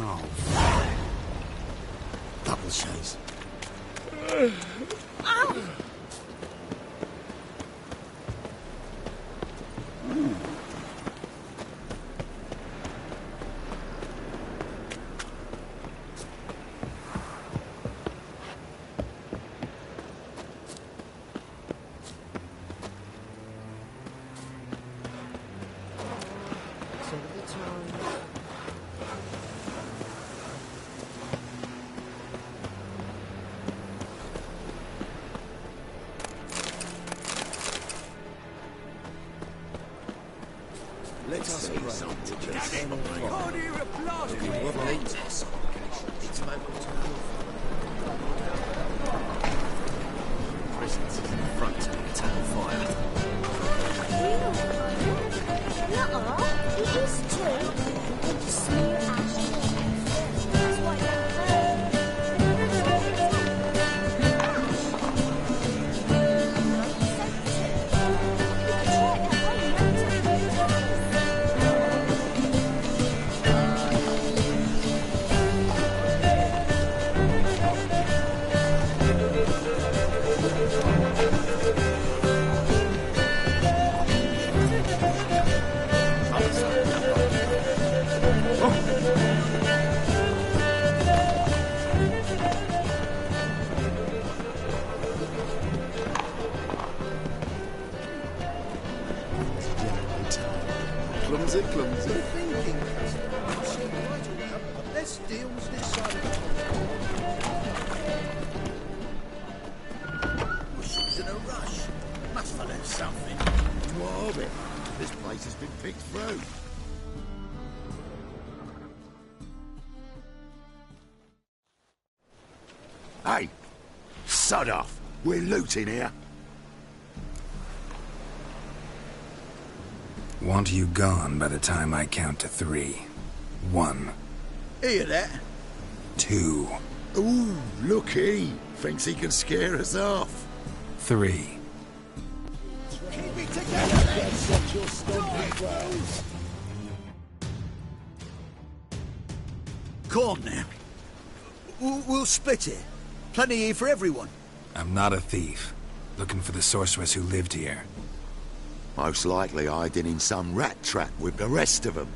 Oh, double chase. Let us see something. God, hear a blast. It's Presence is in the front to the town fire. Nuh-uh, it is true. It's small ash. That's why clumsy, clumsy. Thinking, let's deal with this side of the She's in a rush. Must have left something. What of it? This place has been picked through. Hey, sod off. We're looting here. Want you gone by the time I count to 3. 1. Hear that? 2. Ooh, looky. Thinks he can scare us off. 3. Keep it together, then. Watch your stomping wells. Come on now. We'll split it. Plenty here for everyone. I'm not a thief. Looking for the sorceress who lived here. Most likely hiding in some rat trap with the rest of them.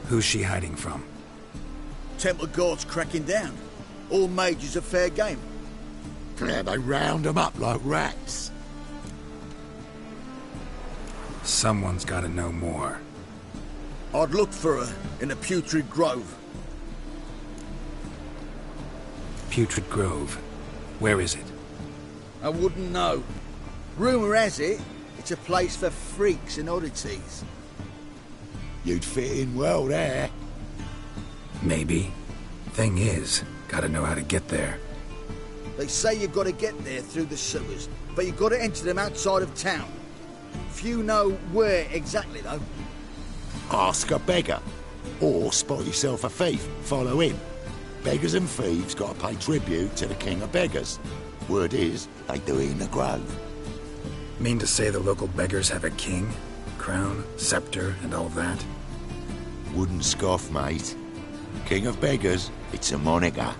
Who's she hiding from? Temple guards cracking down. All mages are fair game. Yeah, they round them up like rats. Someone's gotta know more. I'd look for her in the Putrid Grove. Putrid Grove. Where is it? I wouldn't know. Rumour has it, it's a place for freaks and oddities. You'd fit in well there. Maybe. Thing is, gotta know how to get there. They say you've got to get there through the sewers, but you've got to enter them outside of town. Few know where exactly, though. Ask a beggar. Or spot yourself a thief. Follow him. Beggars and thieves got to pay tribute to the king of beggars. Word is, they do it in the grove. Mean to say the local beggars have a king? Crown, scepter, and all that? Wouldn't scoff, mate. King of beggars, it's a moniker.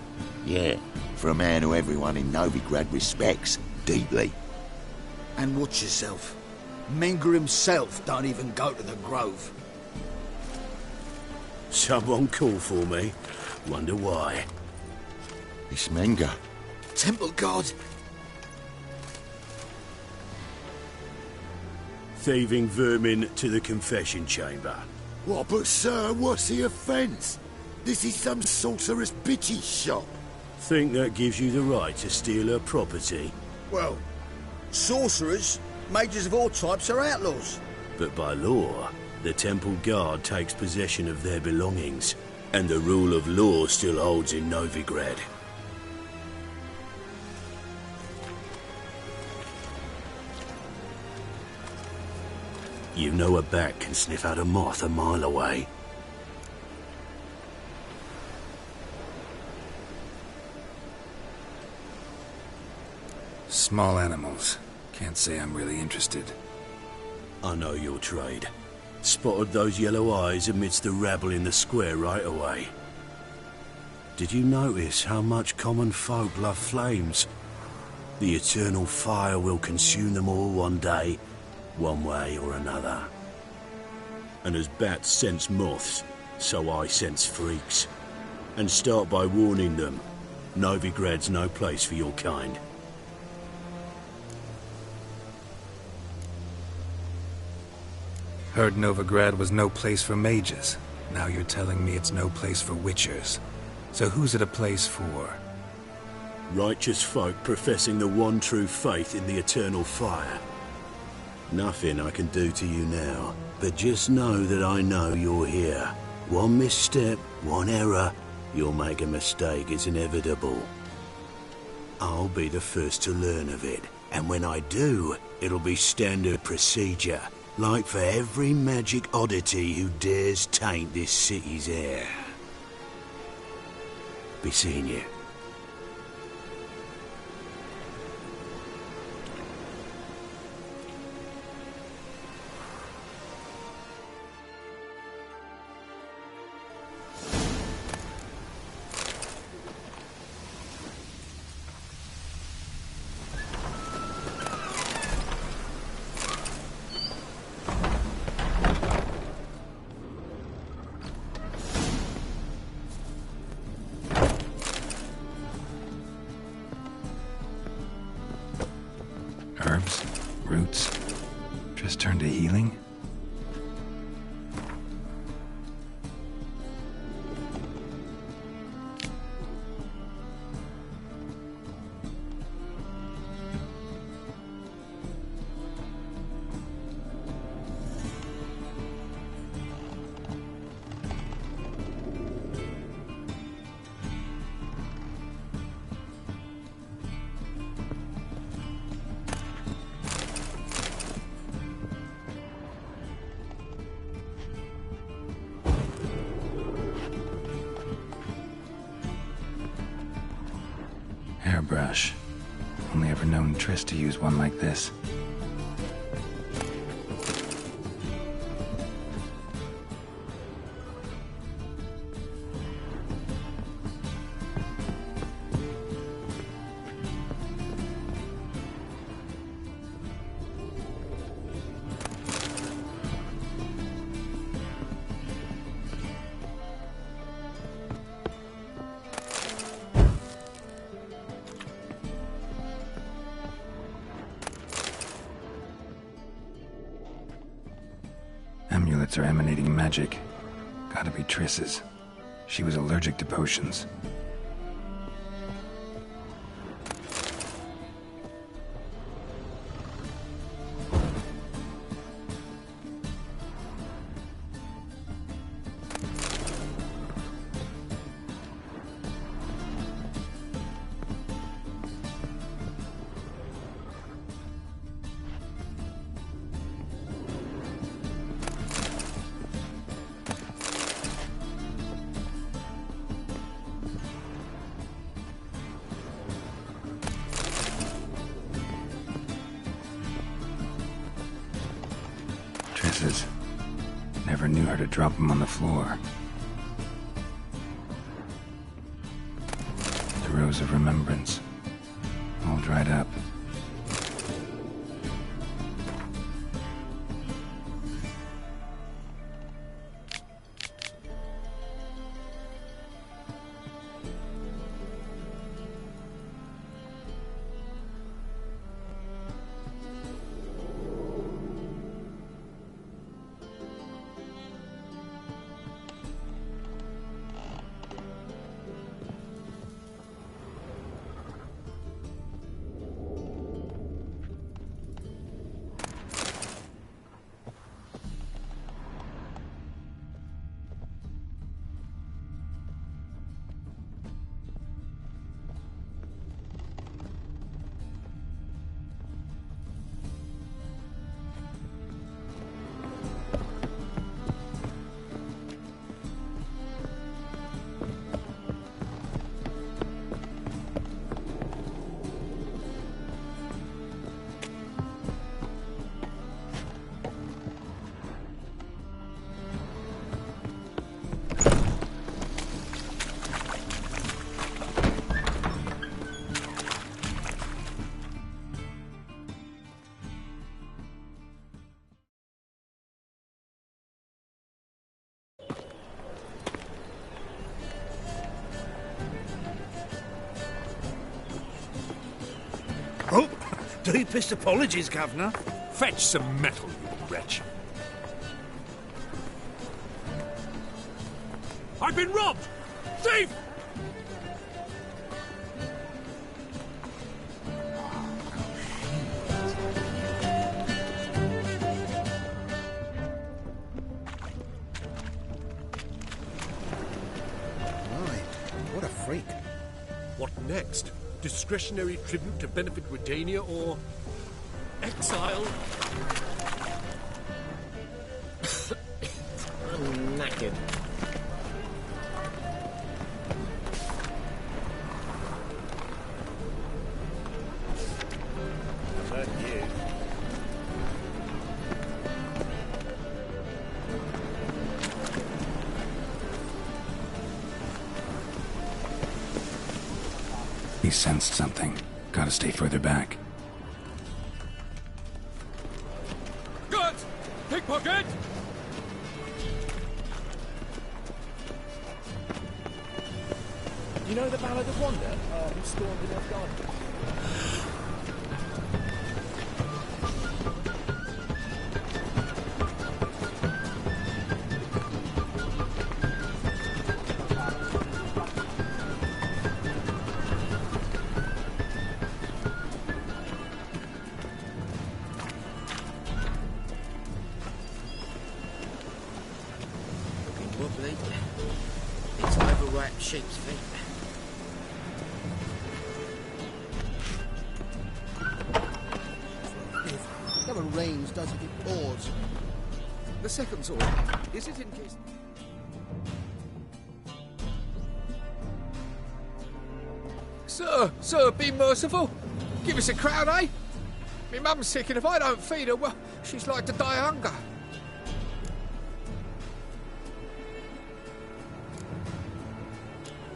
Yeah, for a man who everyone in Novigrad respects deeply. And watch yourself. Menger himself don't even go to the grove. Someone call for me. Wonder why. It's Menger. Temple guard. Thieving vermin to the confession chamber. What, but sir, what's the offence? This is some sorceress bitch's shop. Think that gives you the right to steal her property? Well, sorcerers, mages of all types are outlaws. But by law, the temple guard takes possession of their belongings, and the rule of law still holds in Novigrad. You know a bat can sniff out a moth a mile away. Small animals. Can't say I'm really interested. I know your trade. Spotted those yellow eyes amidst the rabble in the square right away. Did you notice how much common folk love flames? The eternal fire will consume them all one day, one way or another. And as bats sense moths, so I sense freaks. And start by warning them, Novigrad's no place for your kind. Heard Novigrad was no place for mages. Now you're telling me it's no place for witchers. So who's it a place for? Righteous folk professing the one true faith in the eternal fire. Nothing I can do to you now, but just know that I know you're here. One misstep, one error, you'll make a mistake, it's inevitable. I'll be the first to learn of it, and when I do, it'll be standard procedure, like for every magic oddity who dares taint this city's air. Be seeing you. Herbs? Roots? Just turned to healing? Hairbrush. Only ever known Triss to use one like this. Amulets are emanating magic. Gotta be Triss's. She was allergic to potions. Triss's. Never knew her to drop them on the floor. The Rose of Remembrance. All dried up. Deepest apologies, Governor. Fetch some metal, you wretch. I've been robbed! Thief! What a freak. What next? Discretionary tribute to benefit Redania or exile? I'm knackered. About you. He sensed something. Gotta stay further back. Good! Pickpocket! You know the Ballad of Wonder? Who stormed the North Garden? Wobbly. It's overripe sheep's feet. If never rains, does it? It pours. The second sword. Is it in case... Sir, be merciful. Give us a crown, eh? Me mum's sick, and if I don't feed her, well, she's like to die of hunger.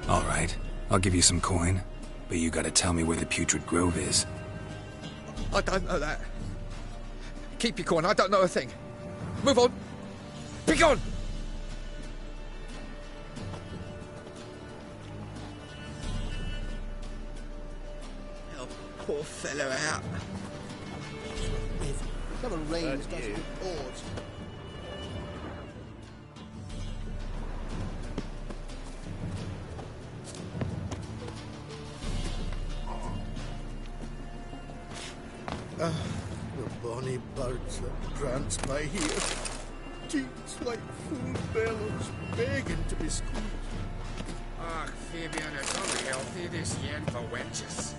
All right, I'll give you some coin, but you gotta tell me where the Putrid Grove is. I don't know that. Keep your coin, I don't know a thing. Move on. Be gone! Help poor fellow out. If never rains, does it? It pours. The bonny birds that prance by here. Cheeks like full bellows, begging to be squeezed. Ach, Fabian, it's unhealthy, this yen for wenches.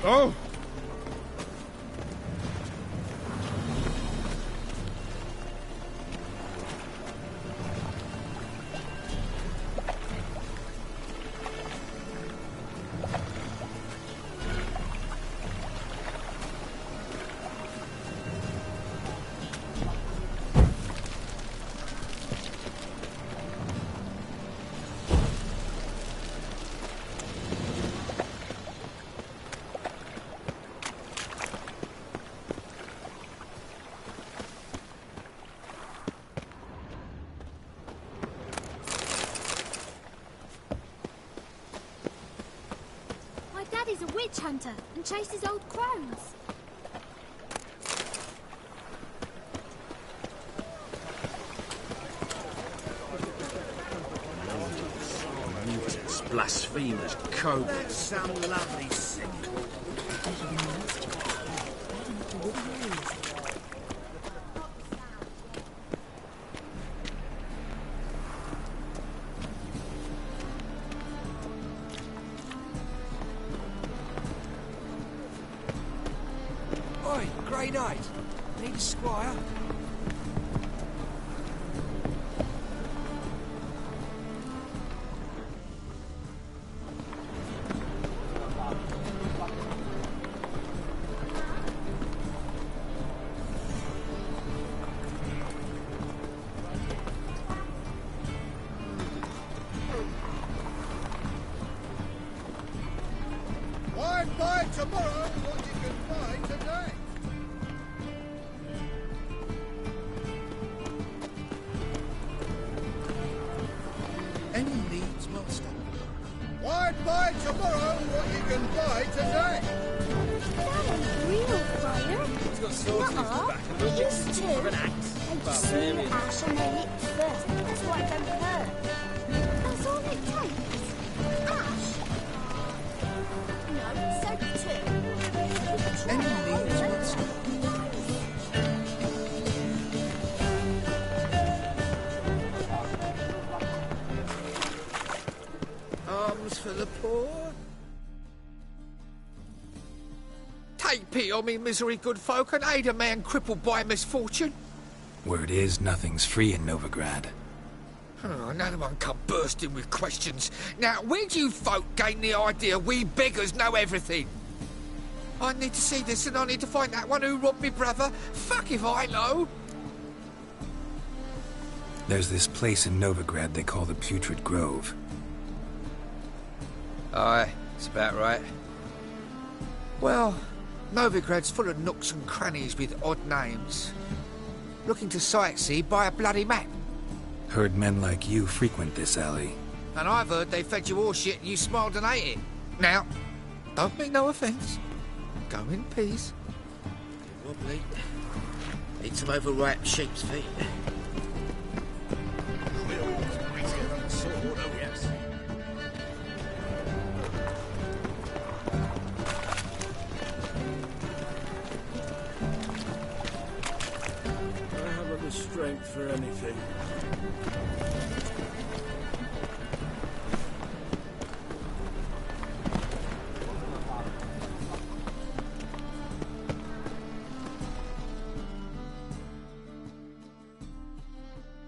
Oh! Daddy's a witch hunter and chases old crones. Blasphemous code. That's some lovely sick. Oi, Grey Knight. Need a squire? buy tomorrow what you can buy today. Any needs, master? Why buy tomorrow what you can buy today? That ain't real fire. He's got swords in his back and It we'll get used to. of an axe. They just see the ash on their lips first. That's why it don't hurt. That's all it takes. Ash. No, soap too. Any needs, master? Alms for the poor. Take pity on me, misery, good folk, and aid a man crippled by misfortune. Word is, nothing's free in Novigrad. Oh, another one come bursting with questions. Now, where do you folk gain the idea we beggars know everything? I need to see this, and I need to find that one who robbed me brother. Fuck if I know. There's this place in Novigrad they call the Putrid Grove. Aye, it's about right. Well, Novigrad's full of nooks and crannies with odd names. Looking to sightsee, buy a bloody map. Heard men like you frequent this alley. And I've heard they fed you all shit and you smiled and ate it. Now, don't mean no offence. Go in peace. Wobbly. Need some overripe sheep's feet. Strength for anything.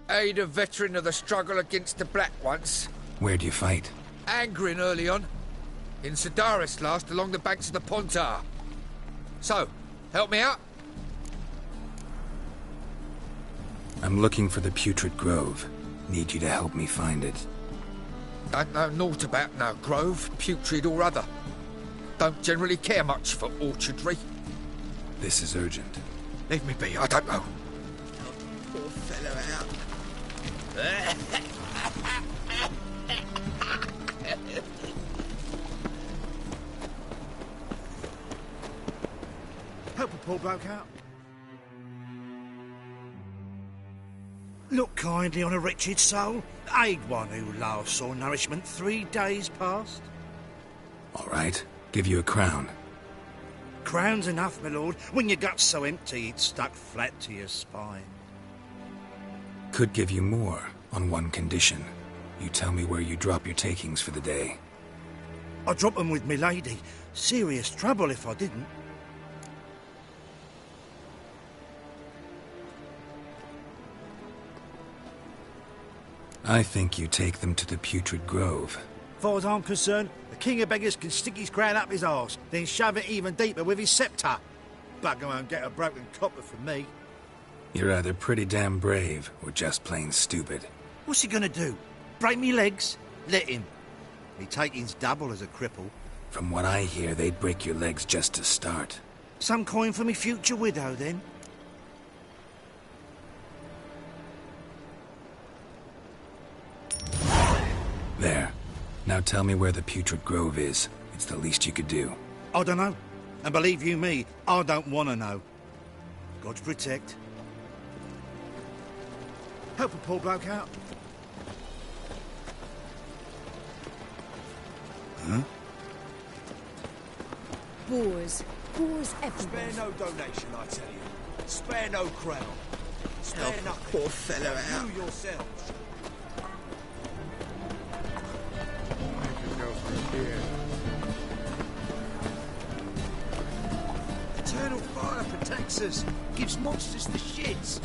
Aid a veteran of the struggle against the Black once. Where'd you fight? Angering early on. In Sedaris last, along the banks of the Pontar. So, help me out? I'm looking for the Putrid Grove. Need you to help me find it. Don't know naught about no grove, putrid or other. Don't generally care much for orchardry. This is urgent. Leave me be, I don't know. Poor fellow out. Help a poor bloke out. Look kindly on a wretched soul. Aid one who last saw nourishment 3 days past. All right, give you a crown. Crown's enough, my lord, when your gut's so empty it's stuck flat to your spine. Could give you more, on one condition. You tell me where you drop your takings for the day. I'd drop 'em with me lady. Serious trouble if I didn't. I think you take them to the Putrid Grove. As far as I'm concerned, the king of beggars can stick his crown up his arse, then shove it even deeper with his sceptre. Bugger won't get a broken copper from me. You're either pretty damn brave, or just plain stupid. What's he gonna do? Break me legs? Let him. Me taking's double as a cripple. From what I hear, they'd break your legs just to start. Some coin for me future widow, then. There. Now tell me where the Putrid Grove is. It's the least you could do. I don't know. And believe you me, I don't want to know. God protect. Help a poor bloke out. Huh? Boars. Boars everywhere. Spare no donation, I tell you. Spare no crown. Spare Help nothing. poor fellow out. You yourselves. Eternal fire protects us. Gives monsters the shits.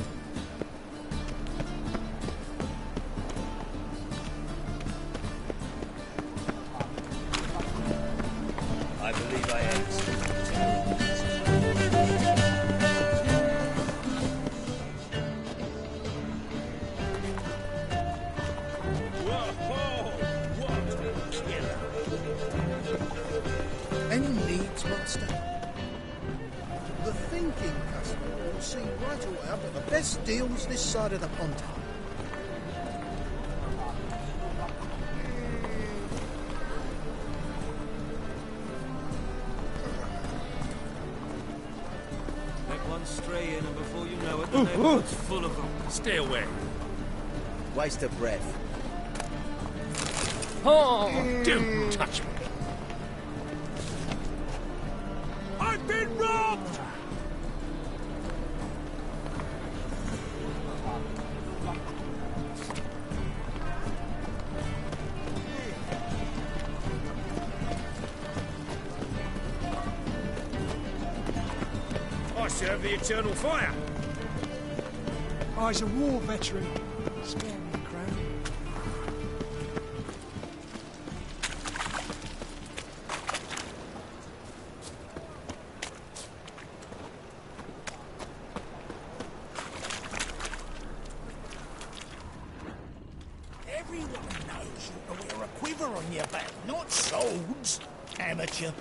I believe I am. Any needs, style. The thinking customer will see right away I've got the best deals this side of the pond. Let one stray in, and before you know it, the neighborhood's full of them. Stay away. Waste of breath. Oh, don't touch me. I've been robbed! I serve the eternal fire. I's a war veteran. Spare me the crown. Everyone knows you to wear a quiver on your back, not swords, amateur.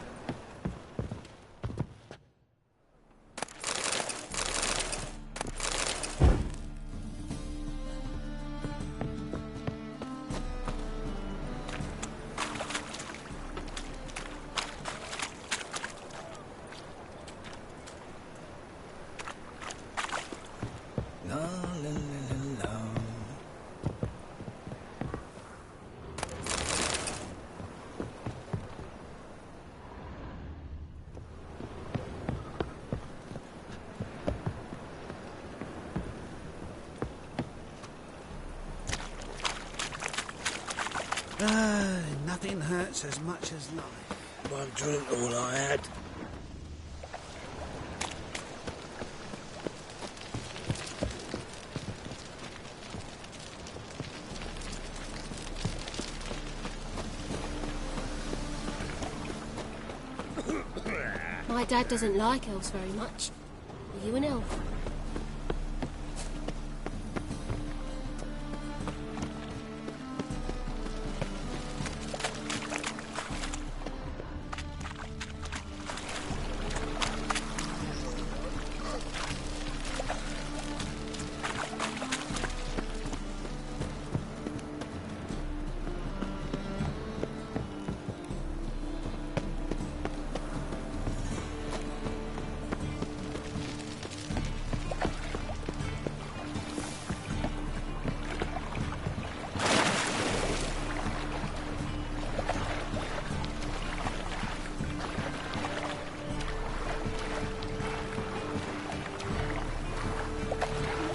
La la la la la. Nothing hurts as much as life. I've drunk all I had. My dad doesn't like elves very much. Are you an elf?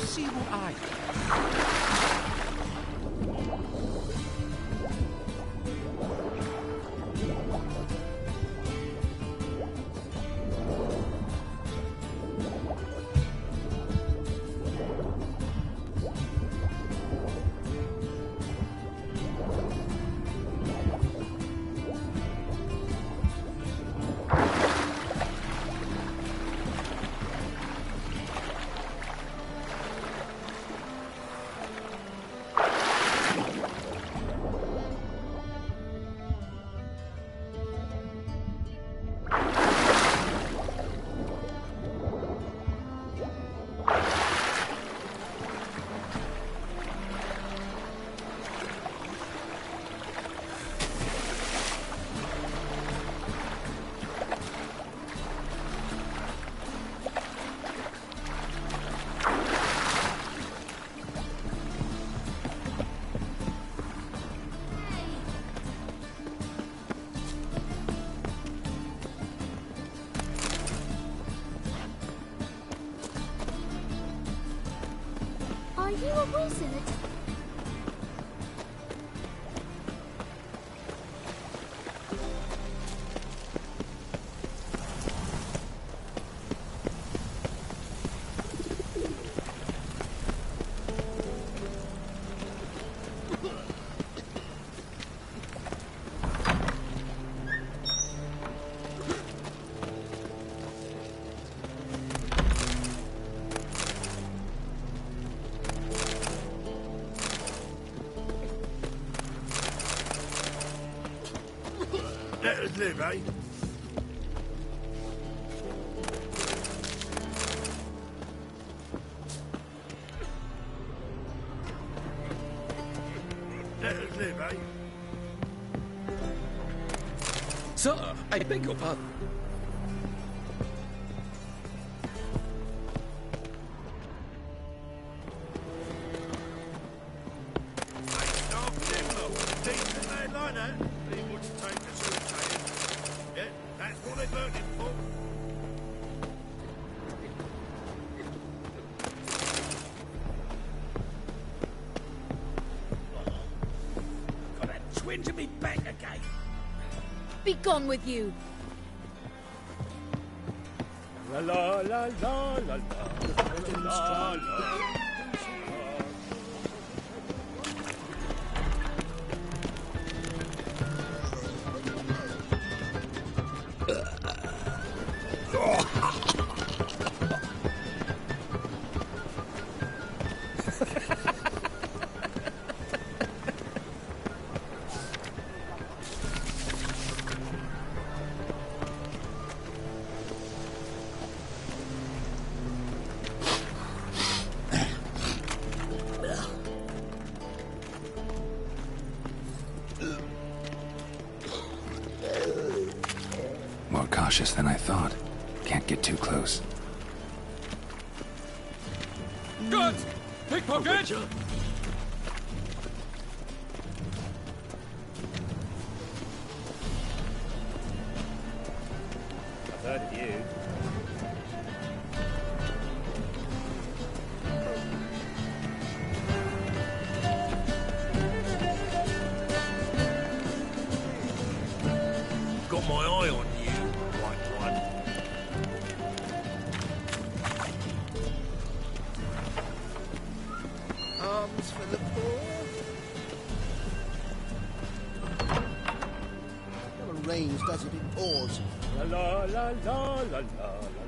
See what I... Are you a wizard? Let us live, eh? Sir, I beg your pardon. Twin to me back again. Be gone with you. La la la la la la la la. More cautious than I thought. Can't get too close. Good! Pickpocket! I've heard of you. Got my eye on you, white one. Arms for the poor. The range does it in oars. La la la la la la la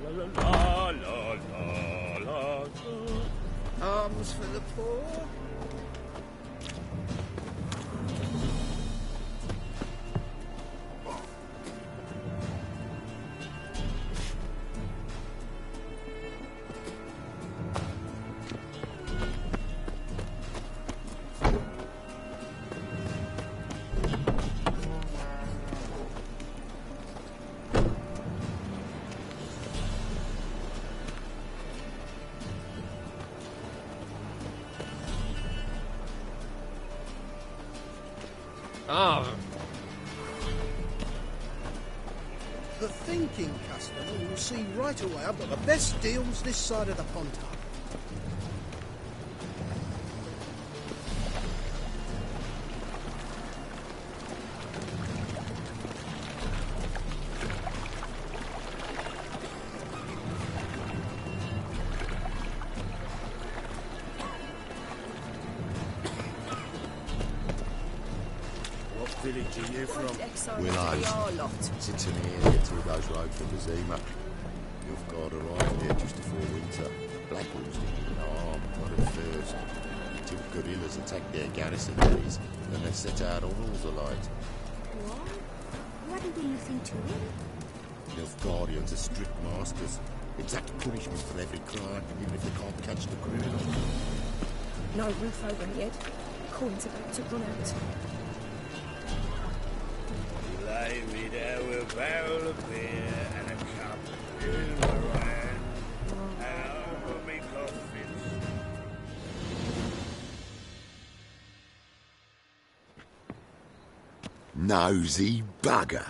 la la la la la. Arms for the poor. Ah, The thinking customer will see right away I've got the best deals this side of the pond. What village are you from? Willows. Sits in the area till goes road for Bazima. You've got arrived here just before winter. Blackwood's didn't harm, not at first. Two guerrillas attacked their garrison days, then they set out on all the light. What? You hadn't been listening to him? The Guardians are strict masters. Exact punishment for every crime, even if they can't catch the criminal. No roof over my head. Coin's about to run out. Lay me there with a barrel of beer and a cup in my hand, and over me coffins. Nosy bugger.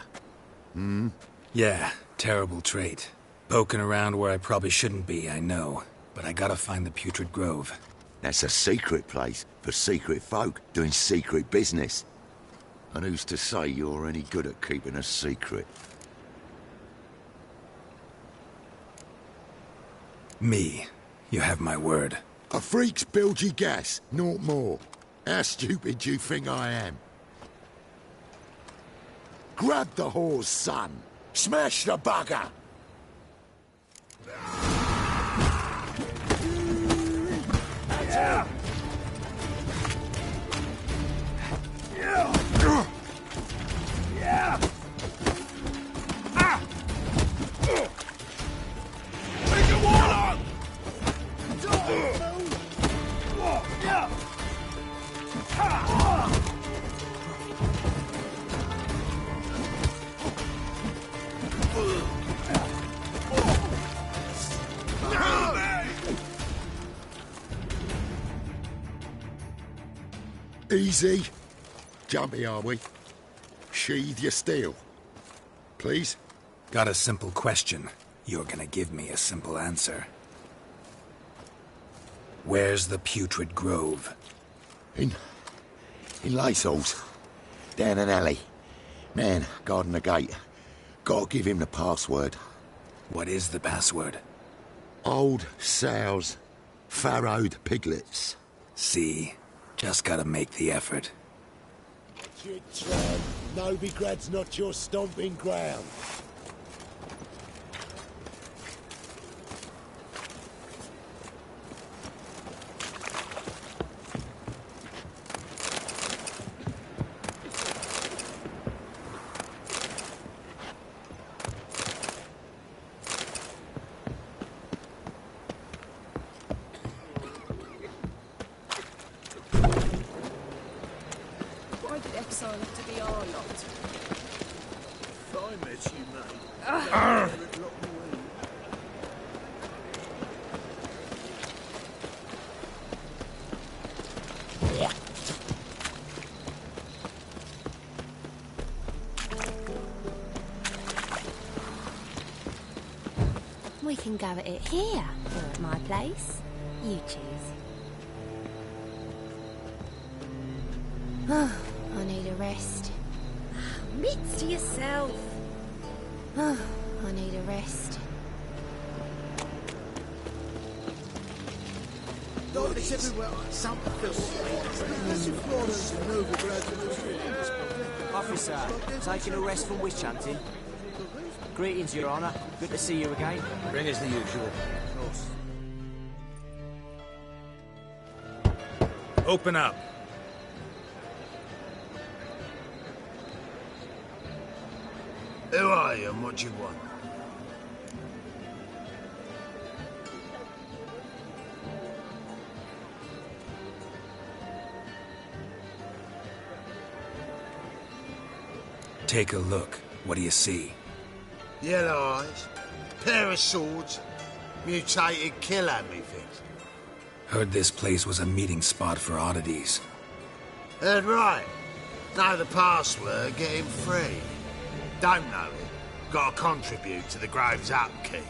Hmm? Yeah, terrible trait. Poking around where I probably shouldn't be, I know. But I gotta find the Putrid Grove. That's a secret place for secret folk doing secret business. And who's to say you're any good at keeping a secret? Me. You have my word. A freak's bilgy gas, naught more. How stupid do you think I am? Grab the whore's son. Smash the bugger! Yeah. Yeah. Yeah. Ah. Make a warlock. Yeah. Easy. Jumpy, are we? Sheathe your steel. Please? Got a simple question. You're gonna give me a simple answer. Where's the putrid grove? In Lacel's. Down an alley. Man, guarding the gate. Gotta give him the password. What is the password? Old sows. Farrowed piglets. See? Just gotta make the effort. Chit-chat. Novigrad's not your stomping ground. Why did Exile have to be our lot? If I met you, mate, I'd lock away. We can go at it here, or at my place. You choose. Oh, I need a rest. Mitts to yourself. Oh, I need a rest. It's everywhere. Something feels Officer, taking a rest from witch hunting. Greetings, Your Honour. Good to see you again. Ring as the usual. Open up. Who are you and what do you want? Take a look. What do you see? Yellow eyes, pair of swords, mutated killer, methinks. Heard this place was a meeting spot for oddities. Heard right. Know the password, get him free. Don't know it, gotta contribute to the Grove's upkeep.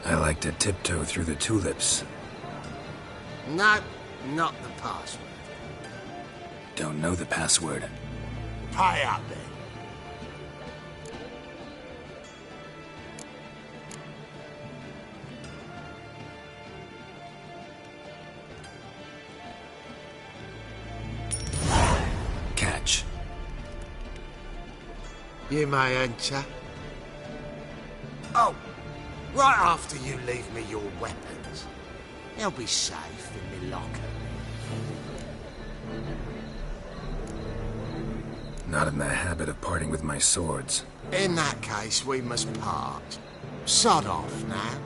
I like to tiptoe through the tulips. No, not the password. Don't know the password. Pay up then. Catch. You may enter. Oh, right after you leave me your weapons. They'll be safe in my locker. Not in the habit of parting with my swords. In that case, we must part. Sod off now.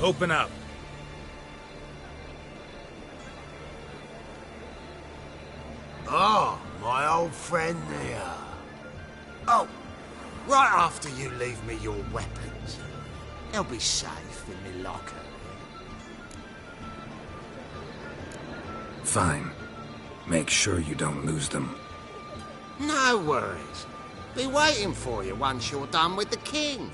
Open up. Ah, my old friend there. Oh, right after you leave me your weapons. They'll be safe in my locker. Fine. Make sure you don't lose them. No worries. Be waiting for you once you're done with the king.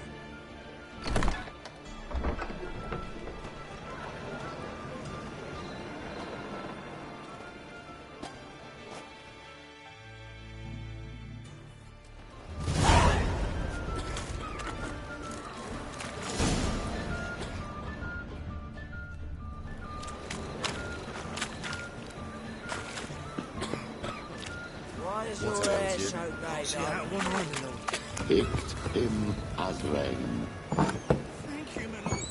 Picked him as rain. Thank you, my lord.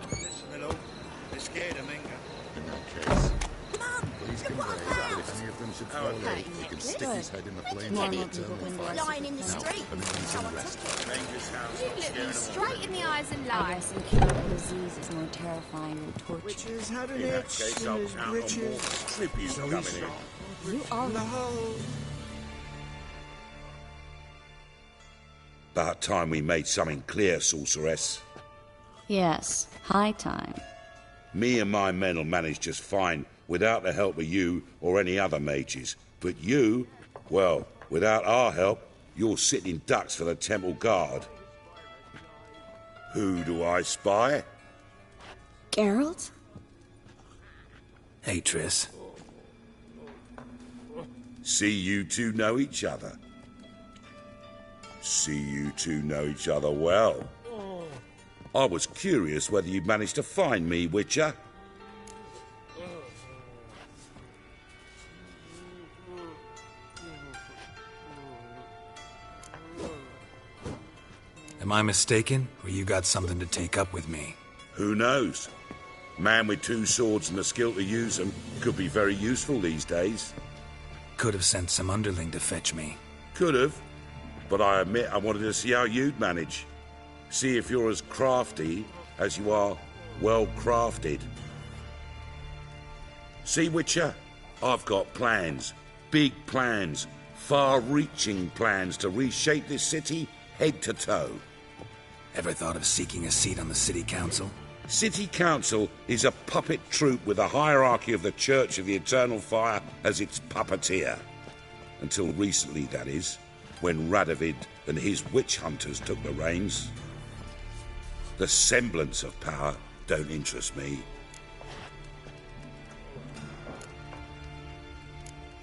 Listen, my lord. They're scared of Minga. In that case, please convey that if any of them should fall out, he can stick his head in the flames of the eternal fire. Lying in the street. Everything's in rest. You look me straight in the eyes and I lie. guess incurable disease is more terrifying than torture. Witches had an In that itch case, in I'll his count on britches. more tribute So coming he's in. You are About time we made something clear, sorceress. Yes, high time. Me and my men will manage just fine without the help of you or any other mages. But you, well, without our help, you're sitting ducks for the temple guard. Who do I spy? Geralt? Hey, Triss. See you two know each other. See you two know each other well. I was curious whether you'd managed to find me, Witcher. Am I mistaken, or you got something to take up with me? Who knows? Man with two swords and the skill to use them could be very useful these days. Could have sent some underling to fetch me. Could have, but I admit I wanted to see how you'd manage. See if you're as crafty as you are well-crafted. See, Witcher, I've got plans. Big plans. Far-reaching plans to reshape this city head to toe. Ever thought of seeking a seat on the city council? City Council is a puppet troupe with a hierarchy of the Church of the Eternal Fire as its puppeteer. Until recently, that is, when Radovid and his witch hunters took the reins. The semblance of power don't interest me.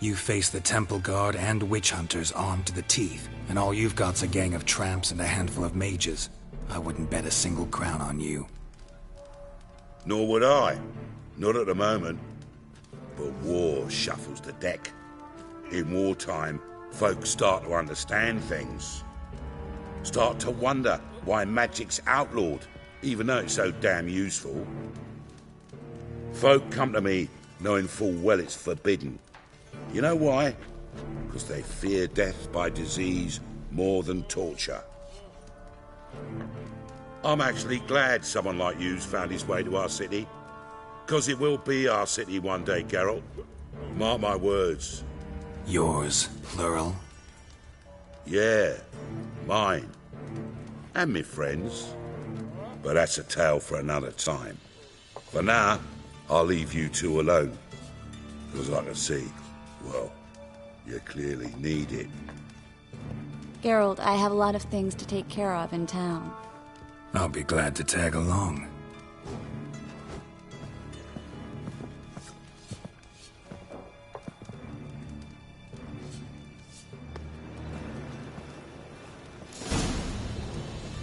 You face the temple guard and witch hunters armed to the teeth, and all you've got's a gang of tramps and a handful of mages. I wouldn't bet a single crown on you. Nor would I. Not at the moment. But war shuffles the deck. In wartime, folks start to understand things. Start to wonder why magic's outlawed, even though it's so damn useful. Folk come to me knowing full well it's forbidden. You know why? Because they fear death by disease more than torture. I'm actually glad someone like you's found his way to our city. Because it will be our city one day, Geralt. Mark my words. Yours, plural? Yeah, mine. And me friends. But that's a tale for another time. For now, I'll leave you two alone. Because I can see, well, you clearly need it. Geralt, I have a lot of things to take care of in town. I'll be glad to tag along.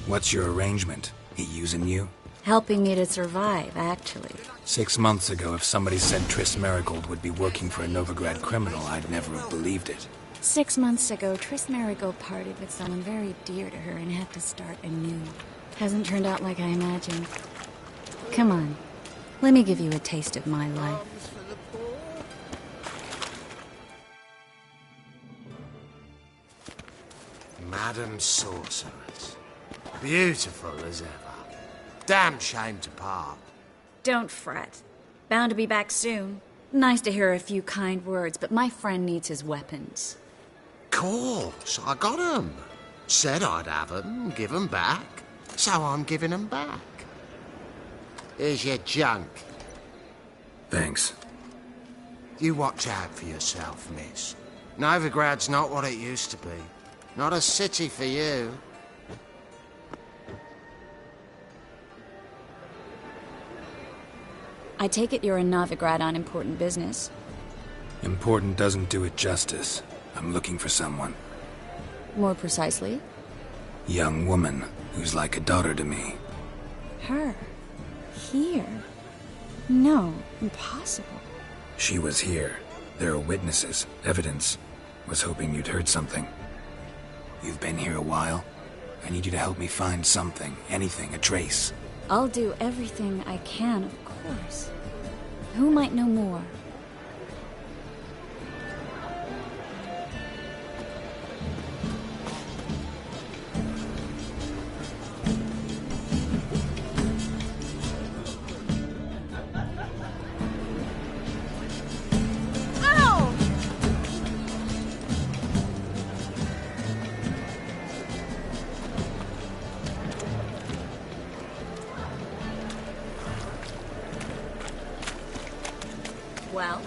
What's your arrangement? He using you? Helping me to survive, actually. 6 months ago, if somebody said Triss Marigold would be working for a Novigrad criminal, I'd never have believed it. 6 months ago, Triss Marigold parted with someone very dear to her and had to start anew. Hasn't turned out like I imagined. Come on, let me give you a taste of my life. Madam Sorceress. Beautiful as ever. Damn shame to part. Don't fret. Bound to be back soon. Nice to hear a few kind words, but my friend needs his weapons. Course, I got 'em. Said I'd have 'em, give 'em back. So I'm giving 'em back. Here's your junk. Thanks. You watch out for yourself, miss. Novigrad's not what it used to be. Not a city for you. I take it you're in Novigrad on important business. Important doesn't do it justice. I'm looking for someone. More precisely? Young woman who's like a daughter to me. Her? Here? No, impossible. She was here. There are witnesses, evidence. Was hoping you'd heard something. You've been here a while. I need you to help me find something, anything, a trace. I'll do everything I can, of course. Who might know more? Well?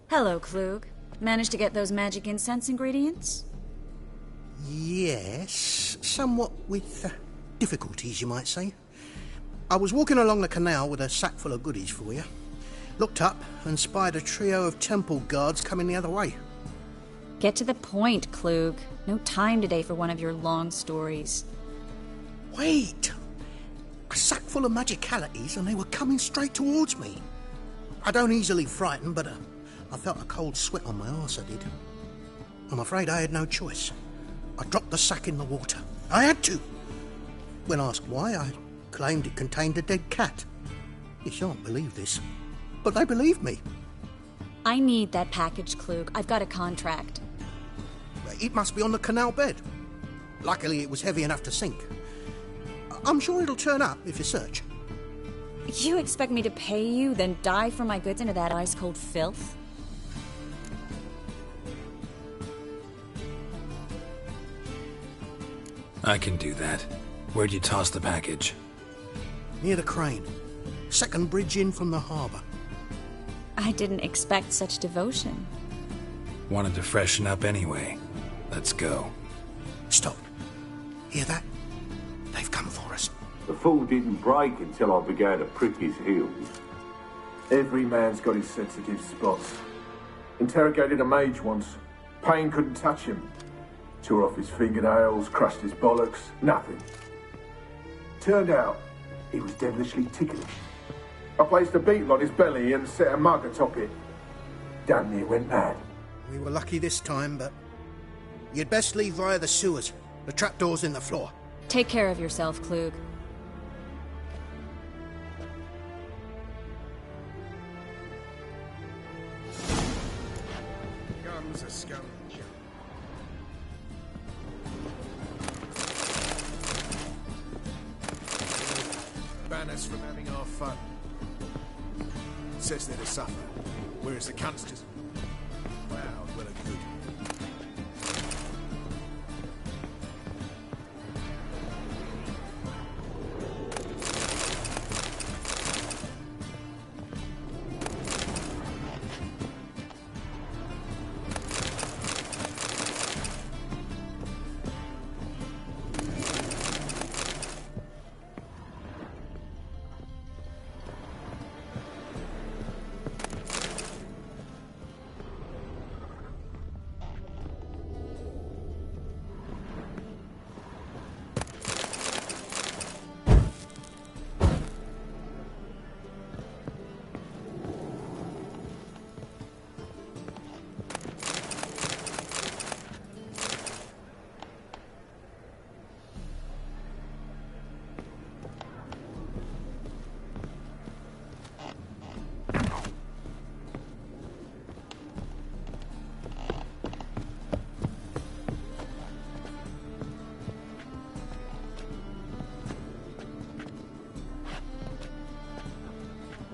Hello, Klug. Managed to get those magic incense ingredients? Yes, somewhat with difficulties, you might say. I was walking along the canal with a sack full of goodies for you. Looked up and spied a trio of temple guards coming the other way. Get to the point, Klug. No time today for one of your long stories. Wait! A sack full of magicalities and they were coming straight towards me. I don't easily frighten, but I felt a cold sweat on my arse, I did. I'm afraid I had no choice. I dropped the sack in the water. I had to. When asked why, I claimed it contained a dead cat. You shan't believe this, but they believed me. I need that package, Klug. I've got a contract. It must be on the canal bed. Luckily, it was heavy enough to sink. I'm sure it'll turn up if you search. You expect me to pay you, then dive for my goods into that ice-cold filth? I can do that. Where'd you toss the package? Near the crane. Second bridge in from the harbour. I didn't expect such devotion. Wanted to freshen up anyway. Let's go. Stop. Hear that? They've come for us. The fall didn't break until I began to prick his heels. Every man's got his sensitive spots. Interrogated a mage once. Pain couldn't touch him. Tore off his fingernails, crushed his bollocks, nothing. Turned out, he was devilishly ticklish. I placed a beetle on his belly and set a mug atop it. Damn near went mad. We were lucky this time, but you'd best leave via the sewers. The trapdoor's in the floor. Take care of yourself, Klug. Comes a scourge. Ban us from having our fun. Says they're to suffer, whereas the cunts just... Wow, well and good.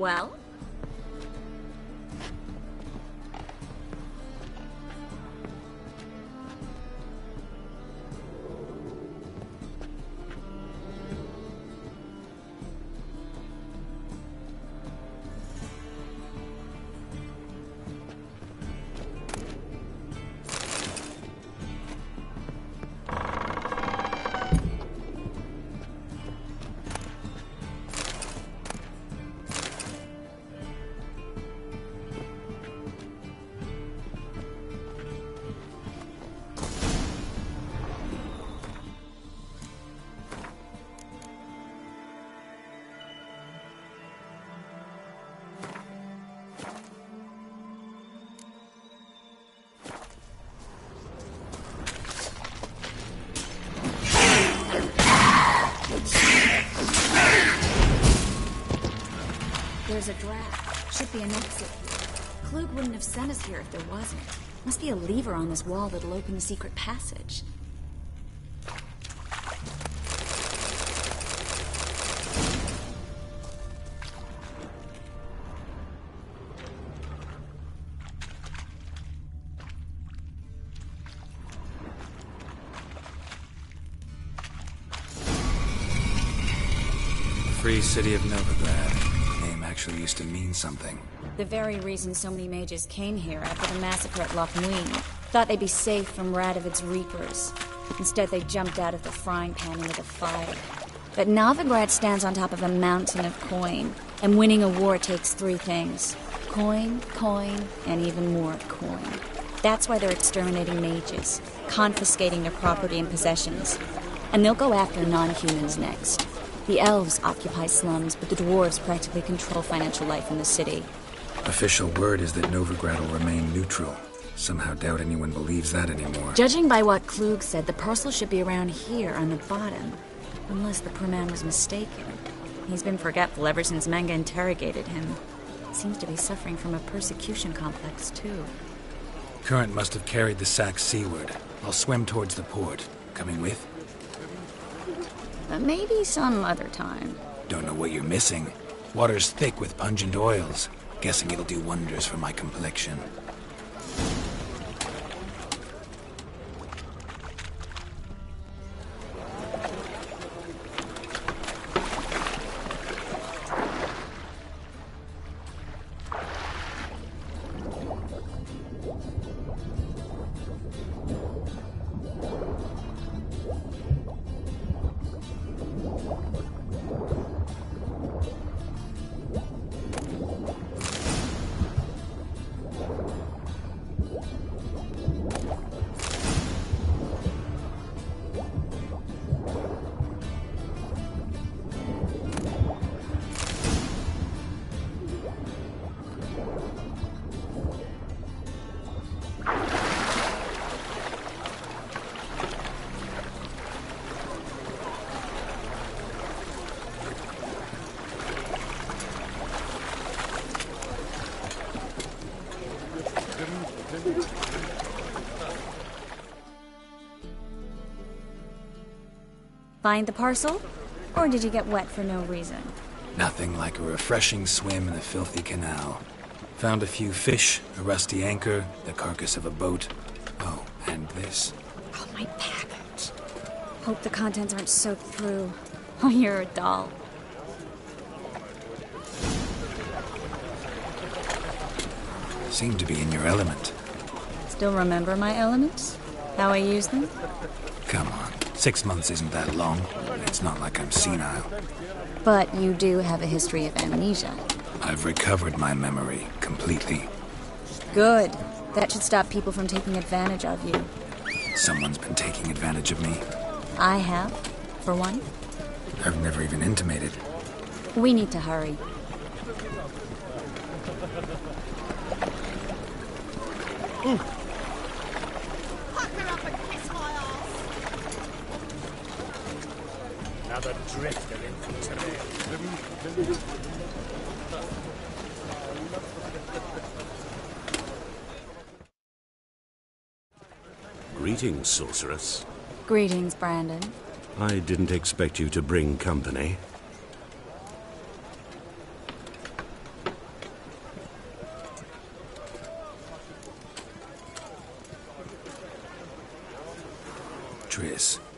Well? There's a draft. Should be an exit here. Klug wouldn't have sent us here if there wasn't. Must be a lever on this wall that'll open the secret passage. Free city of Novigrad. Name actually used to mean something. The very reason so many mages came here after the massacre at Loch Muin. Thought they'd be safe from Radovid's reapers. Instead, they jumped out of the frying pan into the fire. But Novigrad stands on top of a mountain of coin, and winning a war takes three things. Coin, coin, and even more coin. That's why they're exterminating mages, confiscating their property and possessions. And they'll go after non-humans next. The elves occupy slums, but the dwarves practically control financial life in the city. Official word is that Novigrad will remain neutral. Somehow doubt anyone believes that anymore. Judging by what Klug said, the parcel should be around here on the bottom. Unless the poor man was mistaken. He's been forgetful ever since Manga interrogated him. Seems to be suffering from a persecution complex, too. Current must have carried the sack seaward. I'll swim towards the port. Coming with? Maybe some other time. Don't know what you're missing. Water's thick with pungent oils. Guessing it'll do wonders for my complexion. Find the parcel? Or did you get wet for no reason? Nothing like a refreshing swim in the filthy canal. Found a few fish, a rusty anchor, the carcass of a boat. Oh, and this. Oh, my package. Hope the contents aren't soaked through. Oh, you're a doll. Seem to be in your element. Still remember my elements? How I use them? Come on. 6 months isn't that long. It's not like I'm senile. But you do have a history of amnesia. I've recovered my memory completely. Good. That should stop people from taking advantage of you. Someone's been taking advantage of me. I have, for one. I've never even intimated. We need to hurry. Another drift of infantry. Greetings, sorceress. Greetings, Brandon. I didn't expect you to bring company.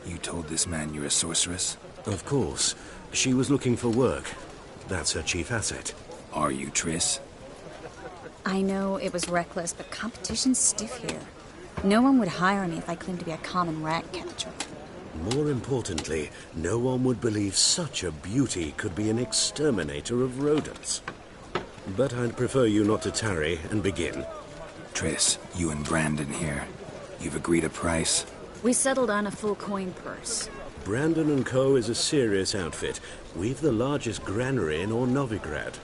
You told this man you're a sorceress? Of course. She was looking for work. That's her chief asset. Are you Triss? I know it was reckless, but competition's stiff here. No one would hire me if I claimed to be a common rat catcher. More importantly, no one would believe such a beauty could be an exterminator of rodents. But I'd prefer you not to tarry and begin. Triss, you and Brandon here. You've agreed a price? We settled on a full coin purse. Brandon & Co. is a serious outfit. We've the largest granary in all Novigrad.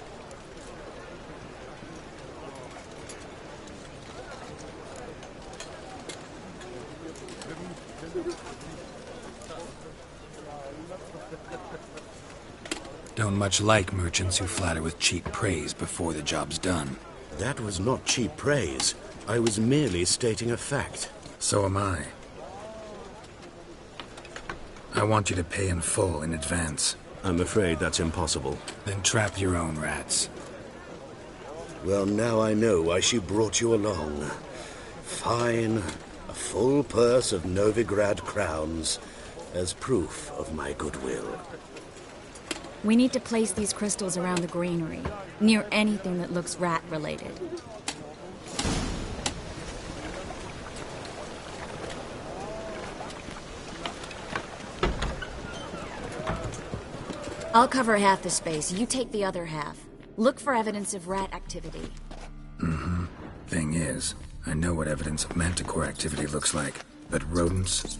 Don't much like merchants who flatter with cheap praise before the job's done. That was not cheap praise. I was merely stating a fact. So am I. I want you to pay in full in advance. I'm afraid that's impossible. Then trap your own rats. Well, now I know why she brought you along. Fine. A full purse of Novigrad crowns as proof of my goodwill. We need to place these crystals around the granary, near anything that looks rat-related. I'll cover half the space, you take the other half. Look for evidence of rat activity. Mm-hmm. Thing is, I know what evidence of manticore activity looks like, but rodents?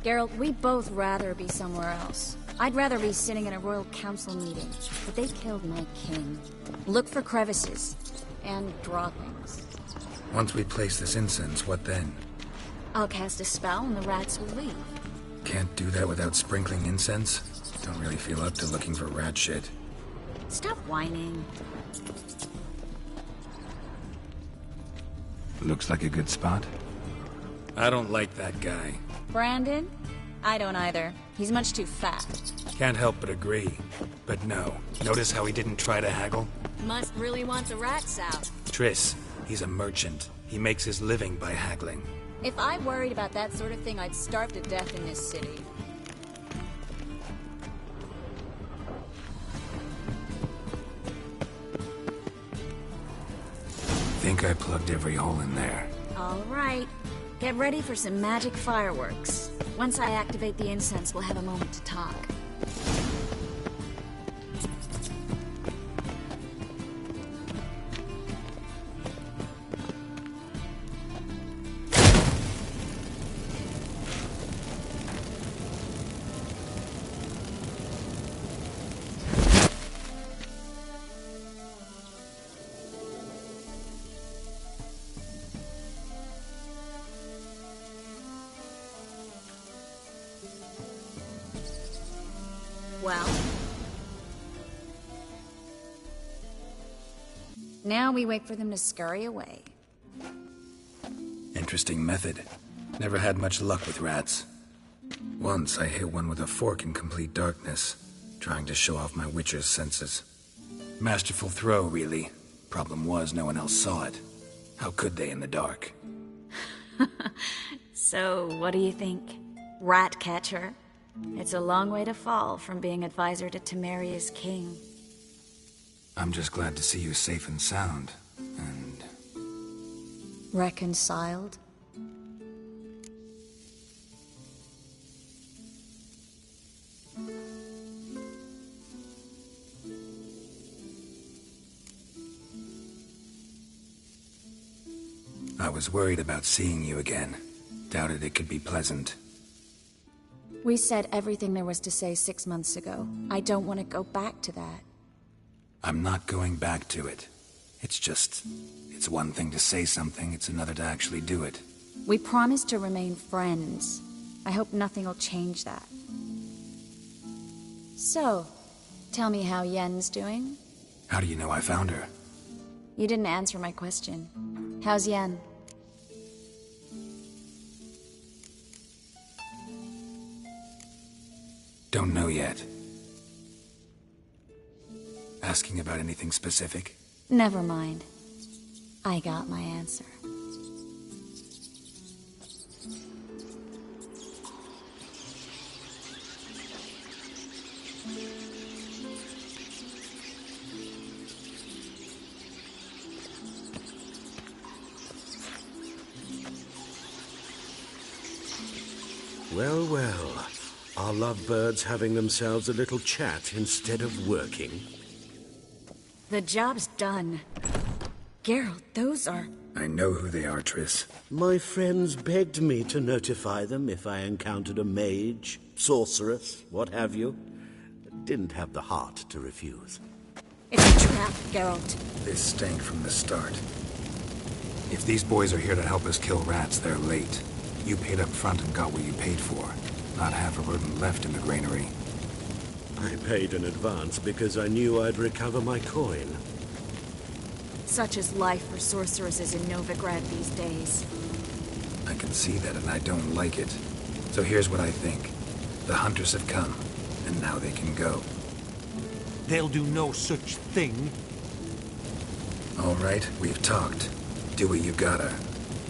Geralt, we'd both rather be somewhere else. I'd rather be sitting in a royal council meeting, but they killed my king. Look for crevices, and draw things. Once we place this incense, what then? I'll cast a spell and the rats will leave. Can't do that without sprinkling incense? Don't really feel up to looking for rat shit. Stop whining. Looks like a good spot. I don't like that guy. Brandon? I don't either. He's much too fat. Can't help but agree. But no. Notice how he didn't try to haggle? Must really want the rats out. Triss, he's a merchant. He makes his living by haggling. If I worried about that sort of thing, I'd starve to death in this city. Think I plugged every hole in there. All right. Get ready for some magic fireworks. Once I activate the incense, we'll have a moment to talk. Well. Now we wait for them to scurry away. Interesting method. Never had much luck with rats. Once I hit one with a fork in complete darkness, trying to show off my witcher's senses. Masterful throw, really. Problem was, no one else saw it. How could they in the dark? So, what do you think? Rat catcher? It's a long way to fall from being advisor to Temeria's king. I'm just glad to see you safe and sound, and... Reconciled? I was worried about seeing you again. Doubted it could be pleasant. We said everything there was to say 6 months ago. I don't want to go back to that. I'm not going back to it. It's one thing to say something, it's another to actually do it. We promised to remain friends. I hope nothing will change that. So, tell me how Yen's doing? How do you know I found her? You didn't answer my question. How's Yen? Don't know yet. Asking about anything specific? Never mind. I got my answer. Are lovebirds having themselves a little chat instead of working? The job's done. Geralt, those are... I know who they are, Triss. My friends begged me to notify them if I encountered a mage, sorceress, what have you. Didn't have the heart to refuse. It's a trap, Geralt. This stank from the start. If these boys are here to help us kill rats, they're late. You paid up front and got what you paid for. Not half a rodent left in the granary. I paid in advance because I knew I'd recover my coin. Such is life for sorceresses in Novigrad these days. I can see that and I don't like it. So here's what I think. The hunters have come, and now they can go. They'll do no such thing. All right, we've talked. Do what you gotta.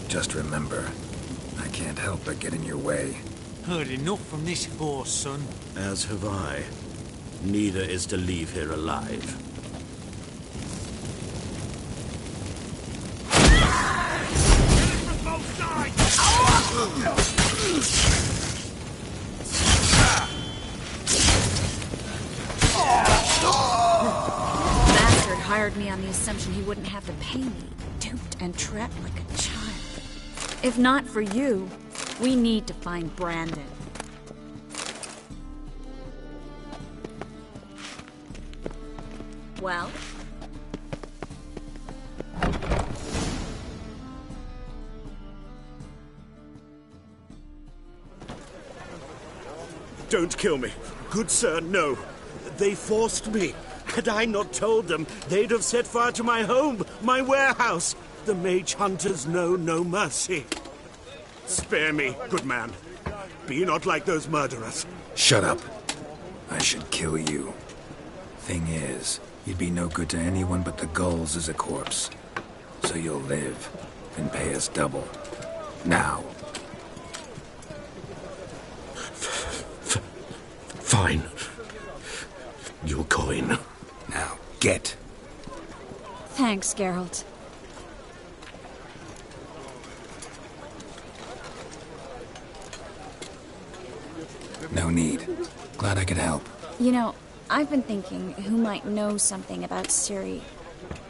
Just remember, I can't help but get in your way. Heard enough from this horse, son. As have I. Neither is to leave here alive. Bastard hired me on the assumption he wouldn't have to pay me. Duped and trapped like a child. If not for you, we need to find Brandon. Well? Don't kill me. Good sir, no. They forced me. Had I not told them, they'd have set fire to my home, my warehouse. The mage hunters know no mercy. Spare me, good man. Be not like those murderers. Shut up. I should kill you. Thing is, you'd be no good to anyone but the gulls as a corpse. So you'll live, and pay us double. Now. Fine. Your coin. Now, get. Thanks, Geralt. No need. Glad I could help. You know, I've been thinking who might know something about Ciri.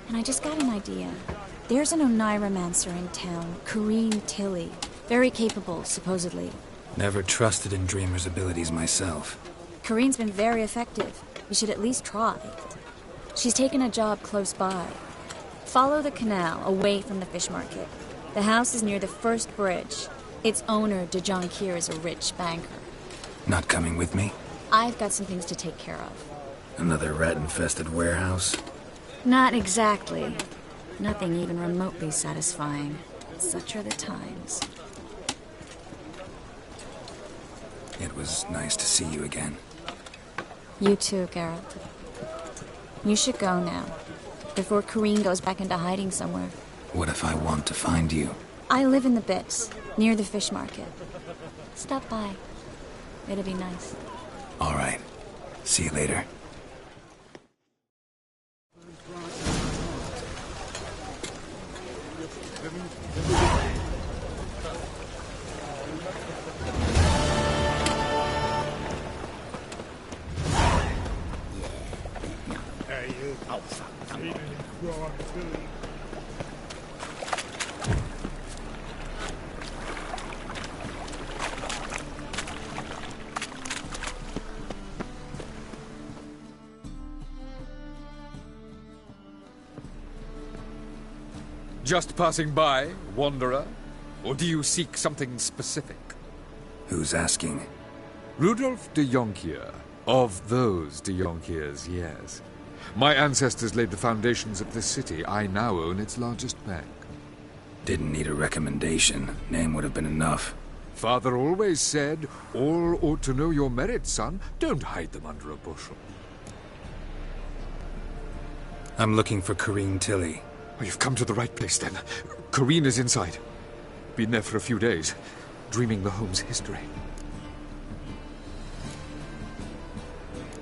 And I just got an idea. There's an Oneiromancer in town, Corrine Tilly. Very capable, supposedly. Never trusted in Dreamer's abilities myself. Corrine's been very effective. You should at least try. She's taken a job close by. Follow the canal, away from the fish market. The house is near the first bridge. Its owner, de Jonquier, is a rich banker. Not coming with me? I've got some things to take care of. Another rat-infested warehouse? Not exactly. Nothing even remotely satisfying. Such are the times. It was nice to see you again. You too, Geralt. You should go now, before Corrine goes back into hiding somewhere. What if I want to find you? I live in the Bits, near the fish market. Stop by. It'll be nice. All right. See you later. Just passing by, wanderer? Or do you seek something specific? Who's asking? Rudolf de Jonquier. Of those de Jonquiers, yes. My ancestors laid the foundations of this city. I now own its largest bank. Didn't need a recommendation. Name would have been enough. Father always said, all ought to know your merits, son. Don't hide them under a bushel. I'm looking for Corrine Tilly. Oh, you've come to the right place, then. Corrine is inside. Been there for a few days, dreaming the home's history.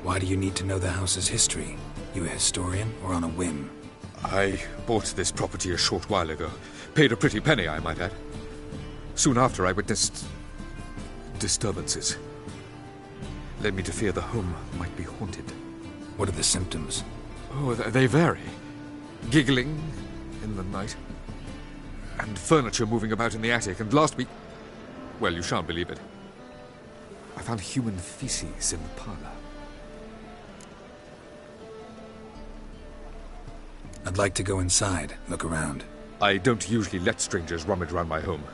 Why do you need to know the house's history? You a historian, or on a whim? I bought this property a short while ago. Paid a pretty penny, I might add. Soon after, I witnessed disturbances. led me to fear the home might be haunted. What are the symptoms? Oh, they vary. Giggling in the night, and furniture moving about in the attic, and last week... Well, you shan't believe it. I found human feces in the parlour. I'd like to go inside, look around. I don't usually let strangers rummage around my home.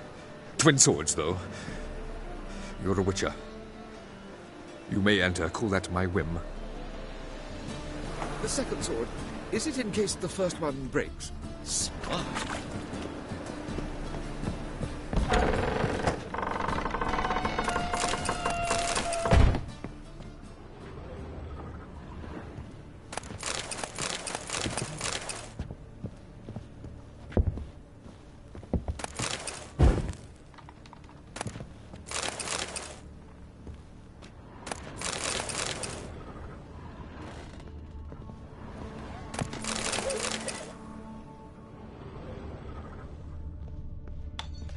Twin swords, though. You're a witcher. You may enter, call that my whim. The second sword, is it in case the first one breaks? Smart.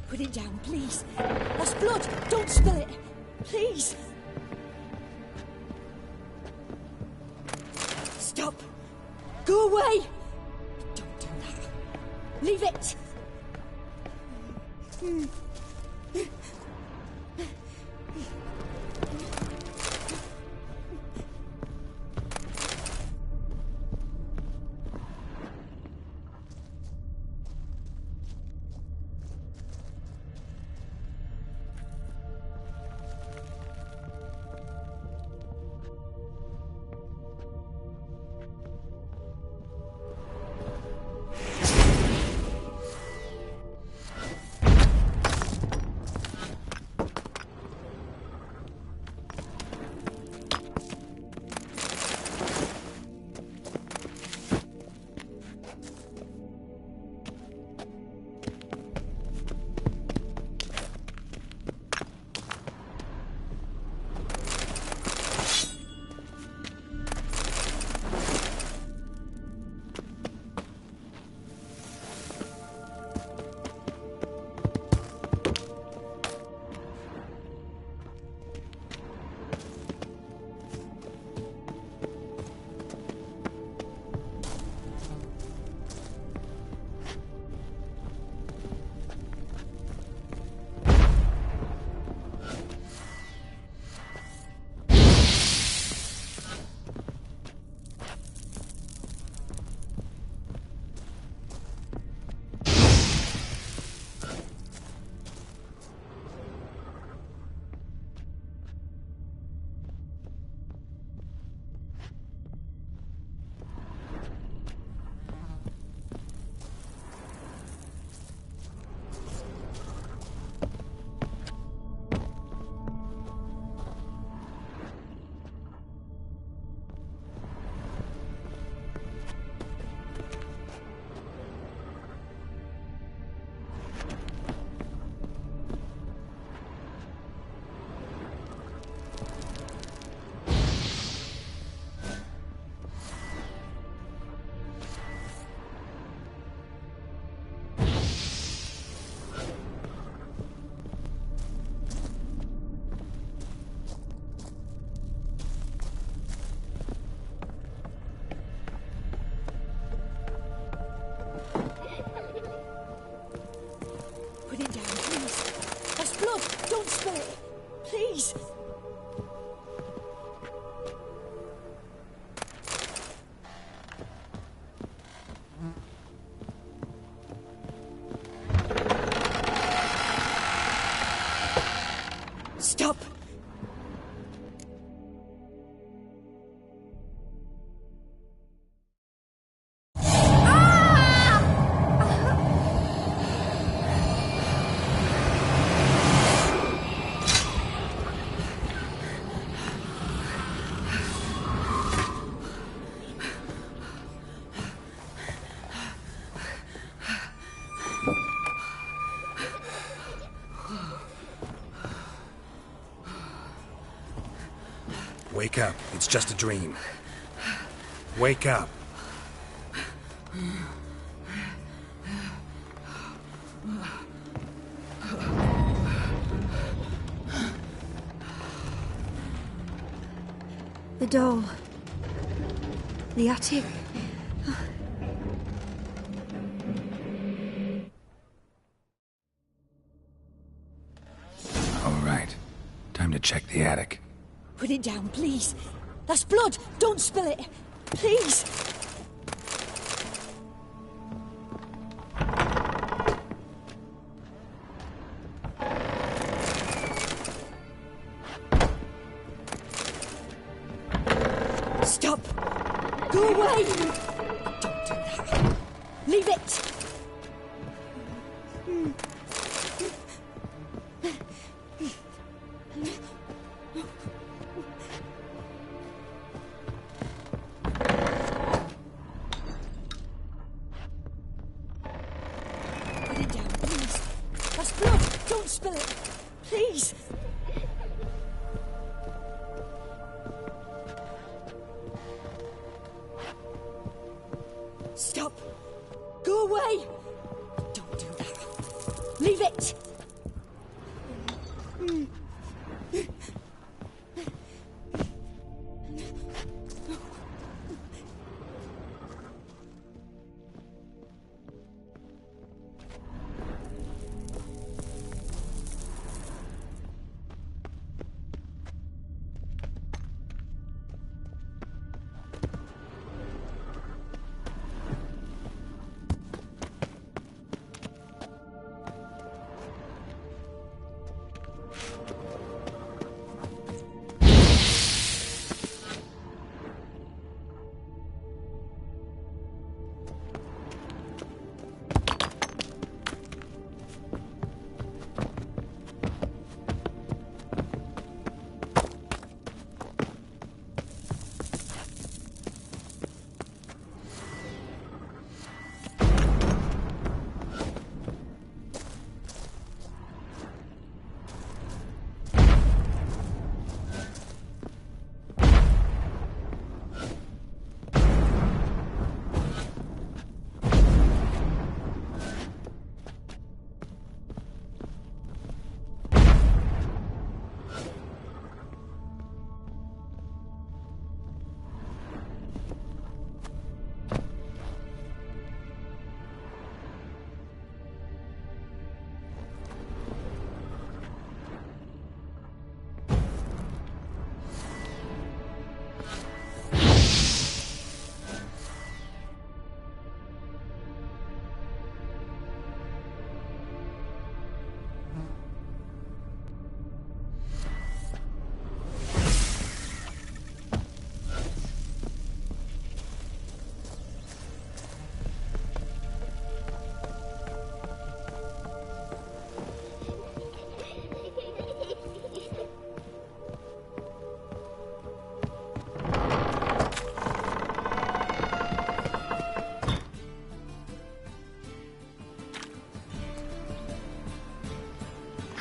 Put it down, please. That's blood. Don't spill it. Please. Stop. Go away. Don't do that. Leave it. Please. Stop. Wake up. It's just a dream. Wake up. The doll. The attic. All right. Time to check the attic. Put it down, please. That's blood. Don't spill it. Please. Stop. Go away. Don't do that. Leave it. Put it down, please. That's blood. Don't spill it. Please. Stop. Go away. Don't do that. Leave it.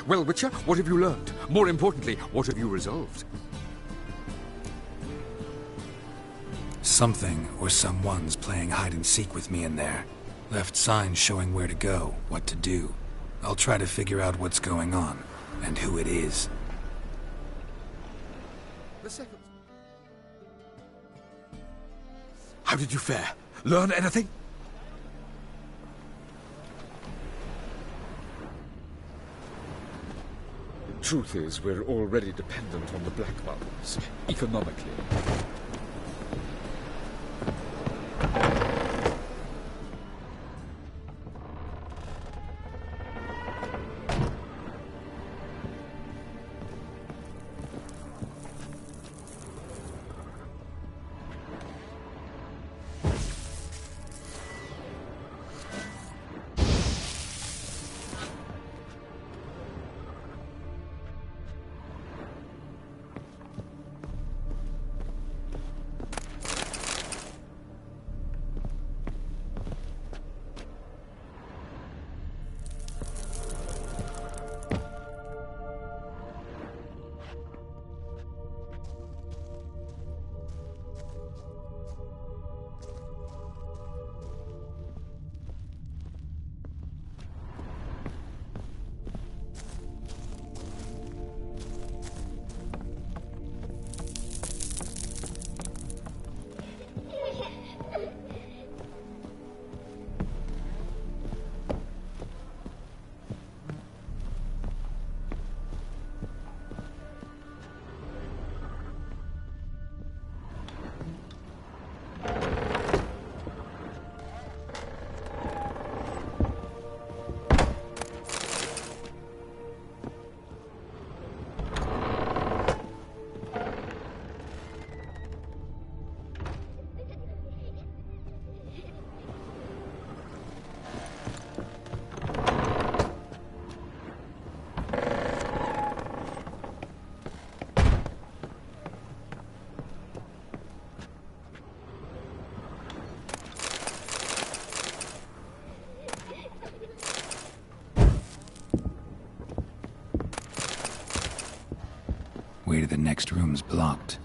Well, Witcher, what have you learned? More importantly, what have you resolved? Something or someone's playing hide-and-seek with me in there. Left signs showing where to go, what to do. I'll try to figure out what's going on, and who it is. The second. How did you fare? Learn anything? Truth is, we're already dependent on the Black Ones, economically. locked.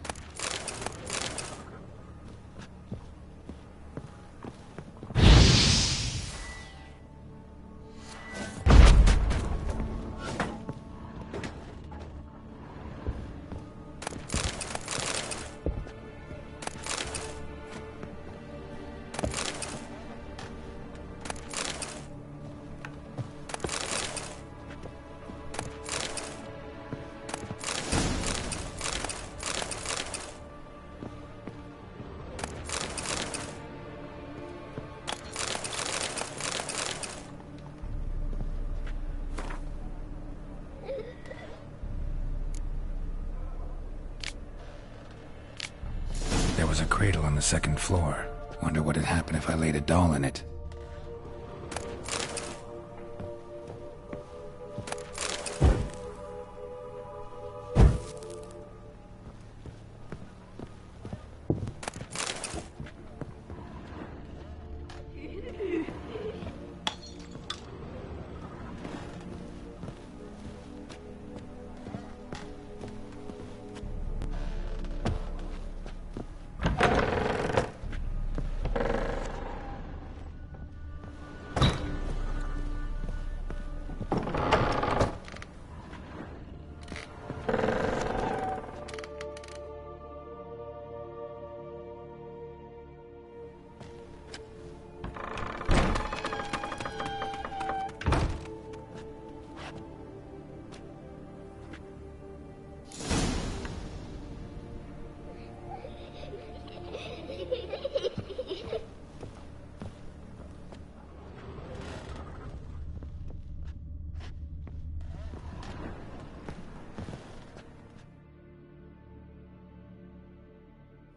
There was a cradle on the second floor. Wonder what had happened if I laid a doll in it.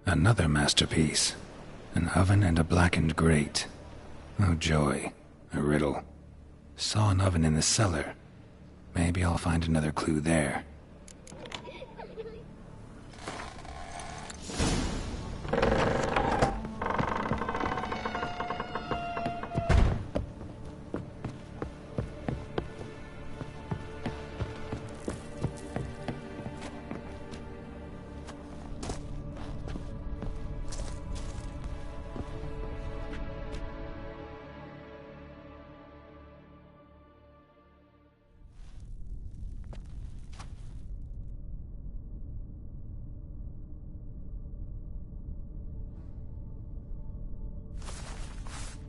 Another masterpiece. An oven and a blackened grate. Oh joy. A riddle. Saw an oven in the cellar. Maybe I'll find another clue there.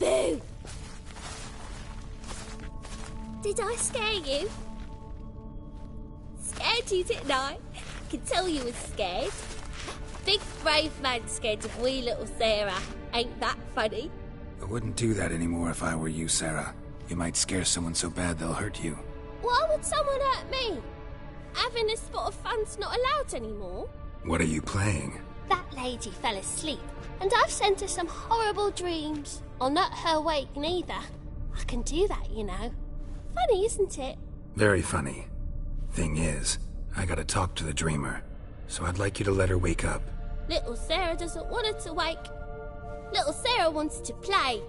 Boo! Did I scare you? Scared you, didn't I? I can tell you was scared. Big brave man scared of wee little Sarah. Ain't that funny? I wouldn't do that anymore if I were you, Sarah. You might scare someone so bad they'll hurt you. Why would someone hurt me? Having a spot of fun's not allowed anymore. What are you playing? That lady fell asleep, and I've sent her some horrible dreams. I'll not her wake neither. I can do that, you know. Funny, isn't it? Very funny. Thing is, I gotta talk to the dreamer, so I'd like you to let her wake up. Little Sarah doesn't want her to wake. Little Sarah wants to play.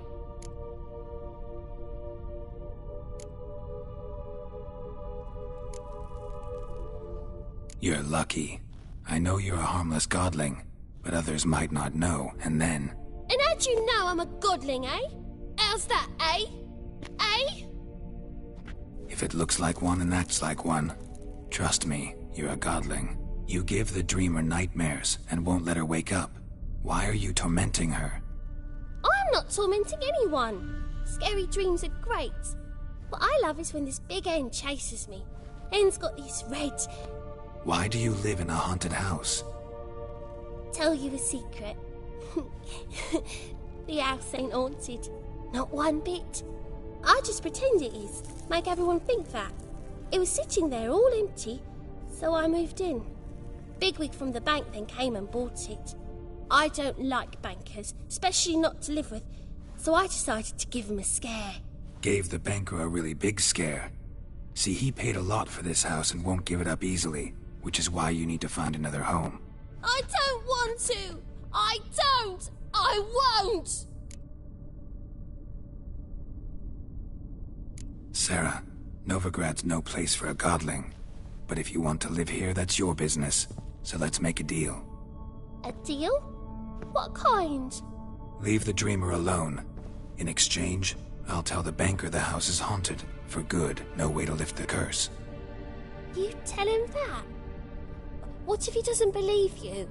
You're lucky. I know you're a harmless godling, but others might not know, and then... And how'd you know I'm a godling, eh? How's that, eh? Eh? If it looks like one and acts like one, trust me, you're a godling. You give the dreamer nightmares and won't let her wake up. Why are you tormenting her? I'm not tormenting anyone. Scary dreams are great. What I love is when this big hen chases me. Hen's got these red... Why do you live in a haunted house? Tell you a secret. The house ain't haunted. Not one bit. I just pretend it is. Make everyone think that. It was sitting there all empty, so I moved in. Bigwig from the bank then came and bought it. I don't like bankers, especially not to live with, so I decided to give him a scare. Gave the banker a really big scare. See, he paid a lot for this house and won't give it up easily, which is why you need to find another home. I don't want to! I don't! I won't! Sarah, Novigrad's no place for a godling. But if you want to live here, that's your business. so let's make a deal. A deal? What kind? Leave the dreamer alone. In exchange, I'll tell the banker the house is haunted. For good, no way to lift the curse. You tell him that? What if he doesn't believe you?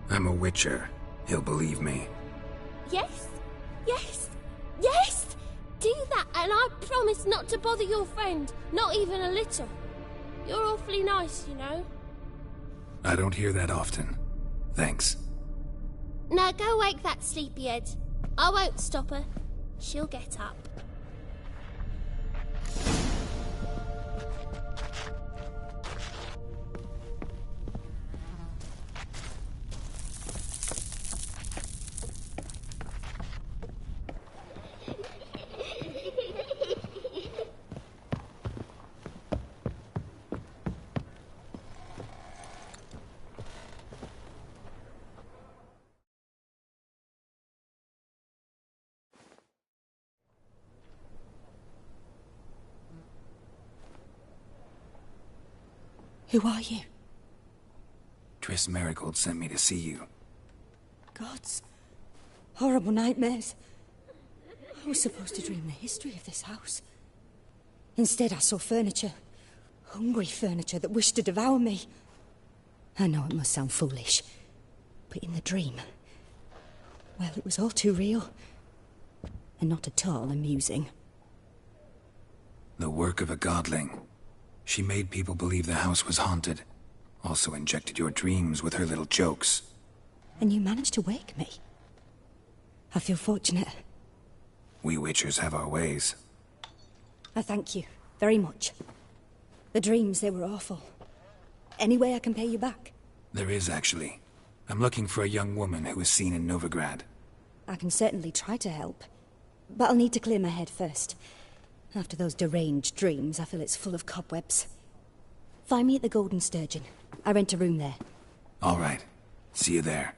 I'm a witcher. He'll believe me. Yes? Yes? Yes! Do that, and I promise not to bother your friend. Not even a little. You're awfully nice, you know. I don't hear that often. Thanks. Now go wake that sleepyhead. I won't stop her. She'll get up. Who are you? Triss Marigold sent me to see you. Gods. Horrible nightmares. I was supposed to dream the history of this house. Instead, I saw furniture. Hungry furniture that wished to devour me. I know it must sound foolish, but in the dream, well, it was all too real. And not at all amusing. The work of a godling. She made people believe the house was haunted. Also injected your dreams with her little jokes. And you managed to wake me. I feel fortunate. We witchers have our ways. I thank you very much. The dreams, they were awful. Any way I can pay you back? There is, actually. I'm looking for a young woman who was seen in Novigrad. I can certainly try to help. But I'll need to clear my head first. After those deranged dreams, I feel it's full of cobwebs. Find me at the Golden Sturgeon. I rent a room there. All right. See you there.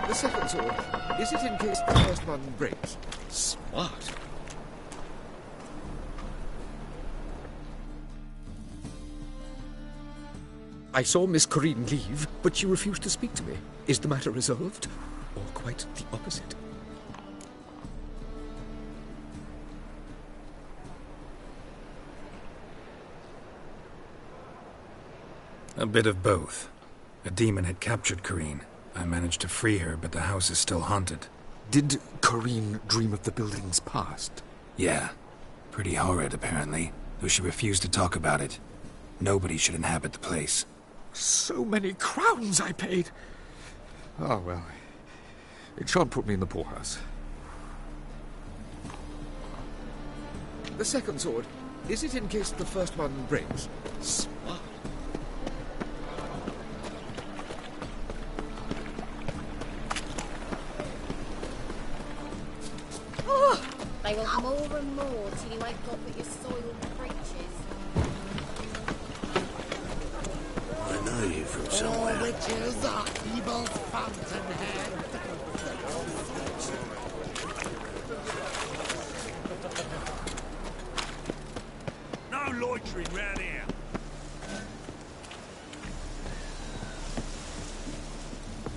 The second sword, is it in case the first one breaks? Smart. I saw Miss Corinne leave, but she refused to speak to me. Is the matter resolved? Or quite the opposite? A bit of both. A demon had captured Corinne. I managed to free her, but the house is still haunted. Did Corinne dream of the building's past? Yeah. Pretty horrid, apparently, though she refused to talk about it. Nobody should inhabit the place. So many crowns I paid! Ah, well, it shan't put me in the poorhouse. The second sword, is it in case the first one breaks? Smart. They want more and more till you ain't got but your soiled breeches. I know you from somewhere. All witches are evil's fountainhead. No loitering round here.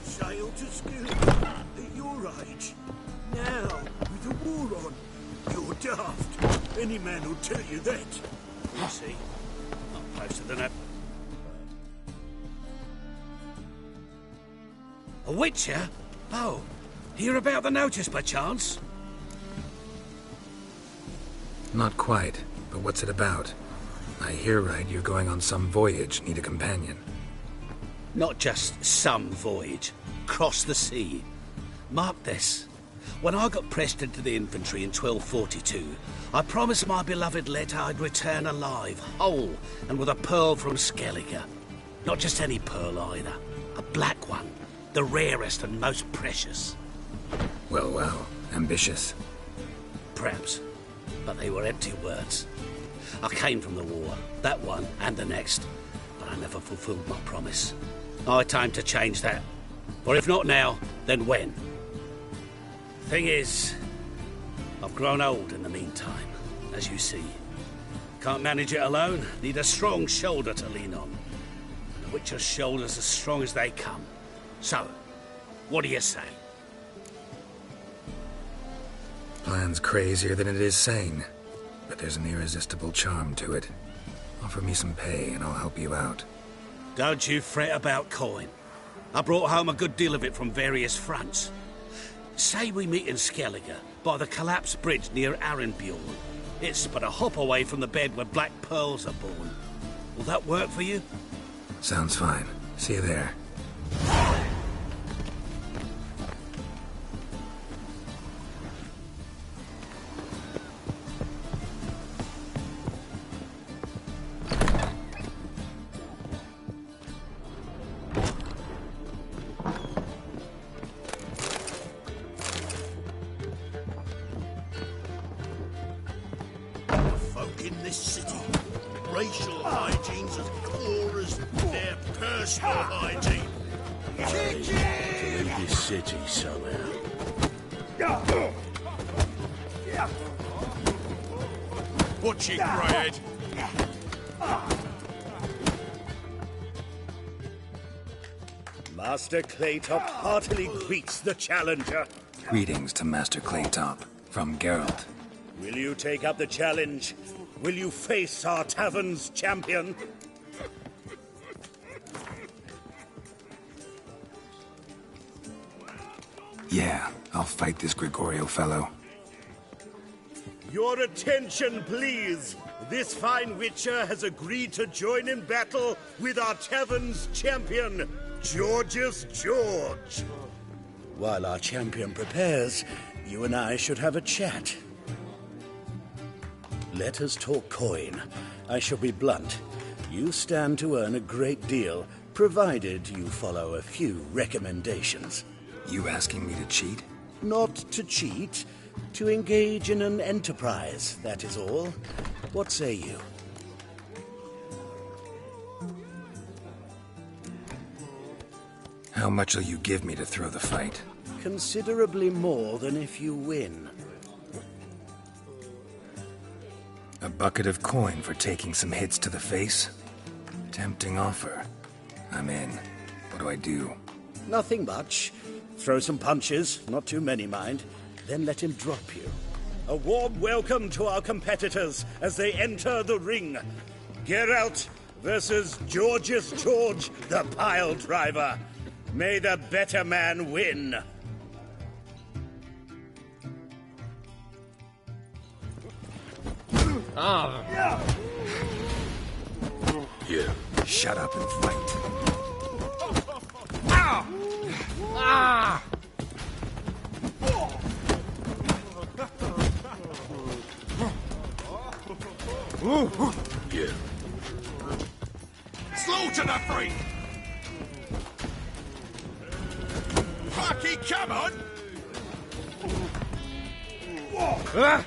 Sail to school at your age. Now, with the war on, you're daft. Any man will tell you that. You see? Not closer than a... A witcher? Oh, hear about the notice, perchance? Not quite, but what's it about? I hear right you're going on some voyage, need a companion. Not just some voyage. Cross the sea. Mark this. When I got pressed into the infantry in 1242, I promised my beloved Let I'd return alive, whole, and with a pearl from Skellige. Not just any pearl either. A black one. The rarest and most precious. Well, well, ambitious. Perhaps. But they were empty words. I came from the war, that one and the next, but I never fulfilled my promise. I time to change that. Or if not now, then when? Thing is, I've grown old in the meantime, as you see. Can't manage it alone, need a strong shoulder to lean on. The Witcher's shoulder's as strong as they come. So, what do you say? Plan's crazier than it is sane, but there's an irresistible charm to it. Offer me some pay and I'll help you out. Don't you fret about coin. I brought home a good deal of it from various fronts. Say we meet in Skellige, by the collapsed bridge near Arenbjorn. It's but a hop away from the bed where black pearls are born. Will that work for you? Sounds fine. See you there. In this city, racial hygiene's as poor as their personal hygiene. To leave this city somehow. Butchie bread. Master Claytop heartily greets the challenger. Greetings to Master Claytop, from Geralt. Will you take up the challenge? Will you face our tavern's champion? Yeah, I'll fight this Gregorio fellow. Your attention, please. This fine Witcher has agreed to join in battle with our tavern's champion, George's George. While our champion prepares, you and I should have a chat. Let us talk coin. I shall be blunt. You stand to earn a great deal, provided you follow a few recommendations. You asking me to cheat? Not to cheat, to engage in an enterprise, that is all. What say you? How much will you give me to throw the fight? Considerably more than if you win. A bucket of coin for taking some hits to the face? Tempting offer. I'm in. What do I do? Nothing much. Throw some punches, not too many, mind. Then let him drop you. A warm welcome to our competitors as they enter the ring. Geralt versus George's George, the pile driver. May the better man win. Ah. You. Shut up and fight. Ah. Ah. You. Slaughter the freak! Fucking come on! Ah.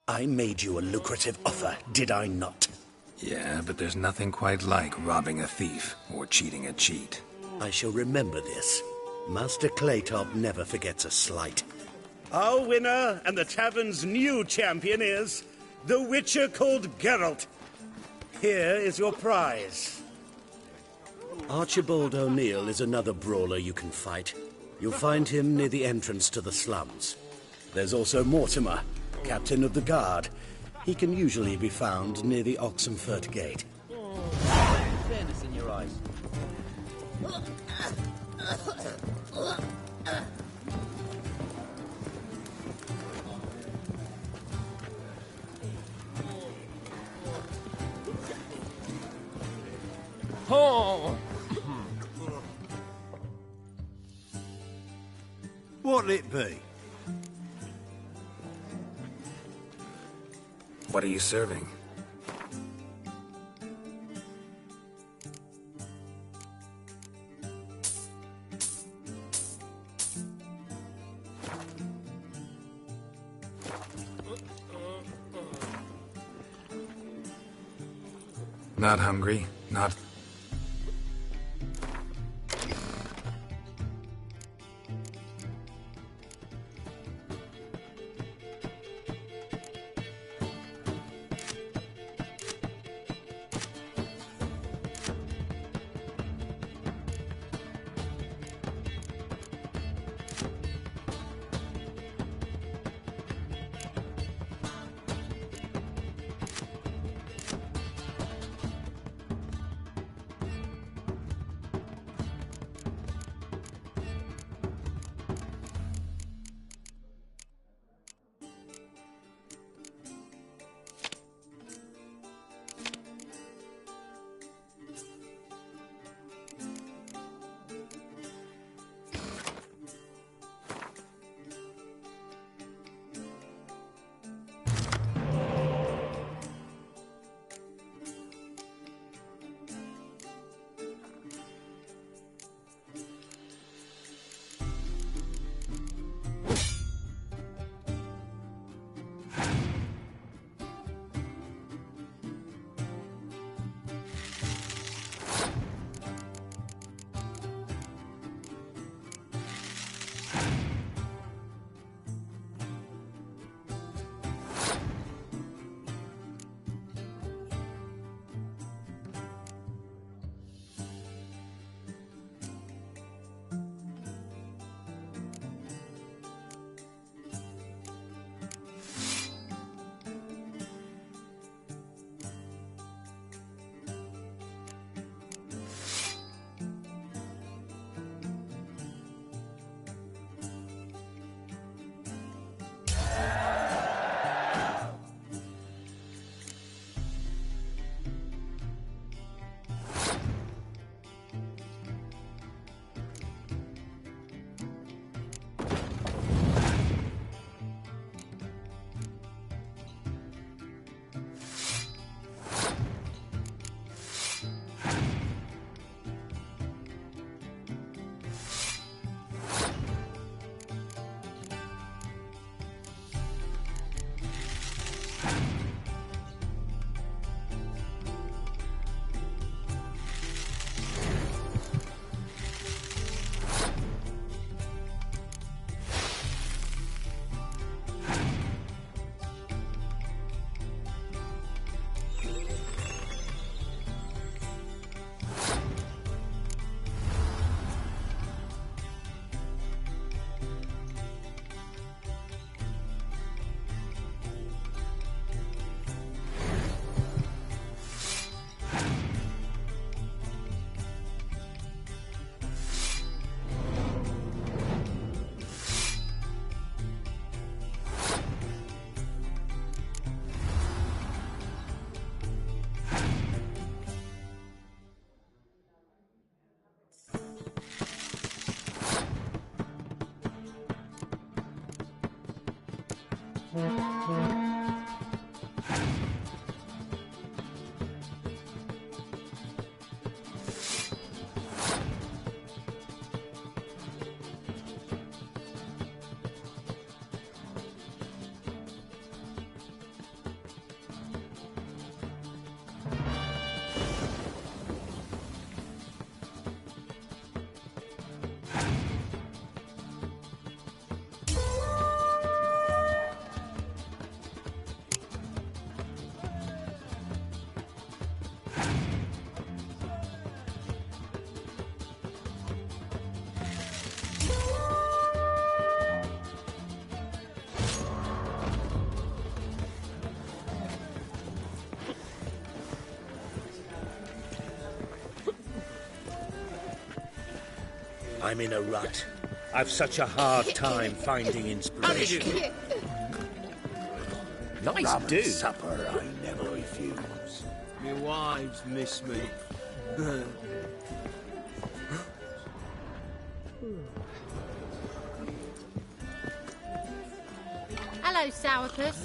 I made you a lucrative offer, did I not? Yeah, but there's nothing quite like robbing a thief or cheating a cheat. I shall remember this. Master Claytop never forgets a slight. Our winner and the tavern's new champion is the Witcher called Geralt. Here is your prize. Archibald O'Neill is another brawler you can fight. You'll find him near the entrance to the slums. There's also Mortimer, captain of the guard. He can usually be found near the Oxenfurt Gate. Fairness in your eyes. Oh. What'll it be? What are you serving? Not hungry, not... I'm in a rut. I've such a hard time finding inspiration. Nice dude. Supper I never refuse. My wives miss me. Hello, Sourpuss.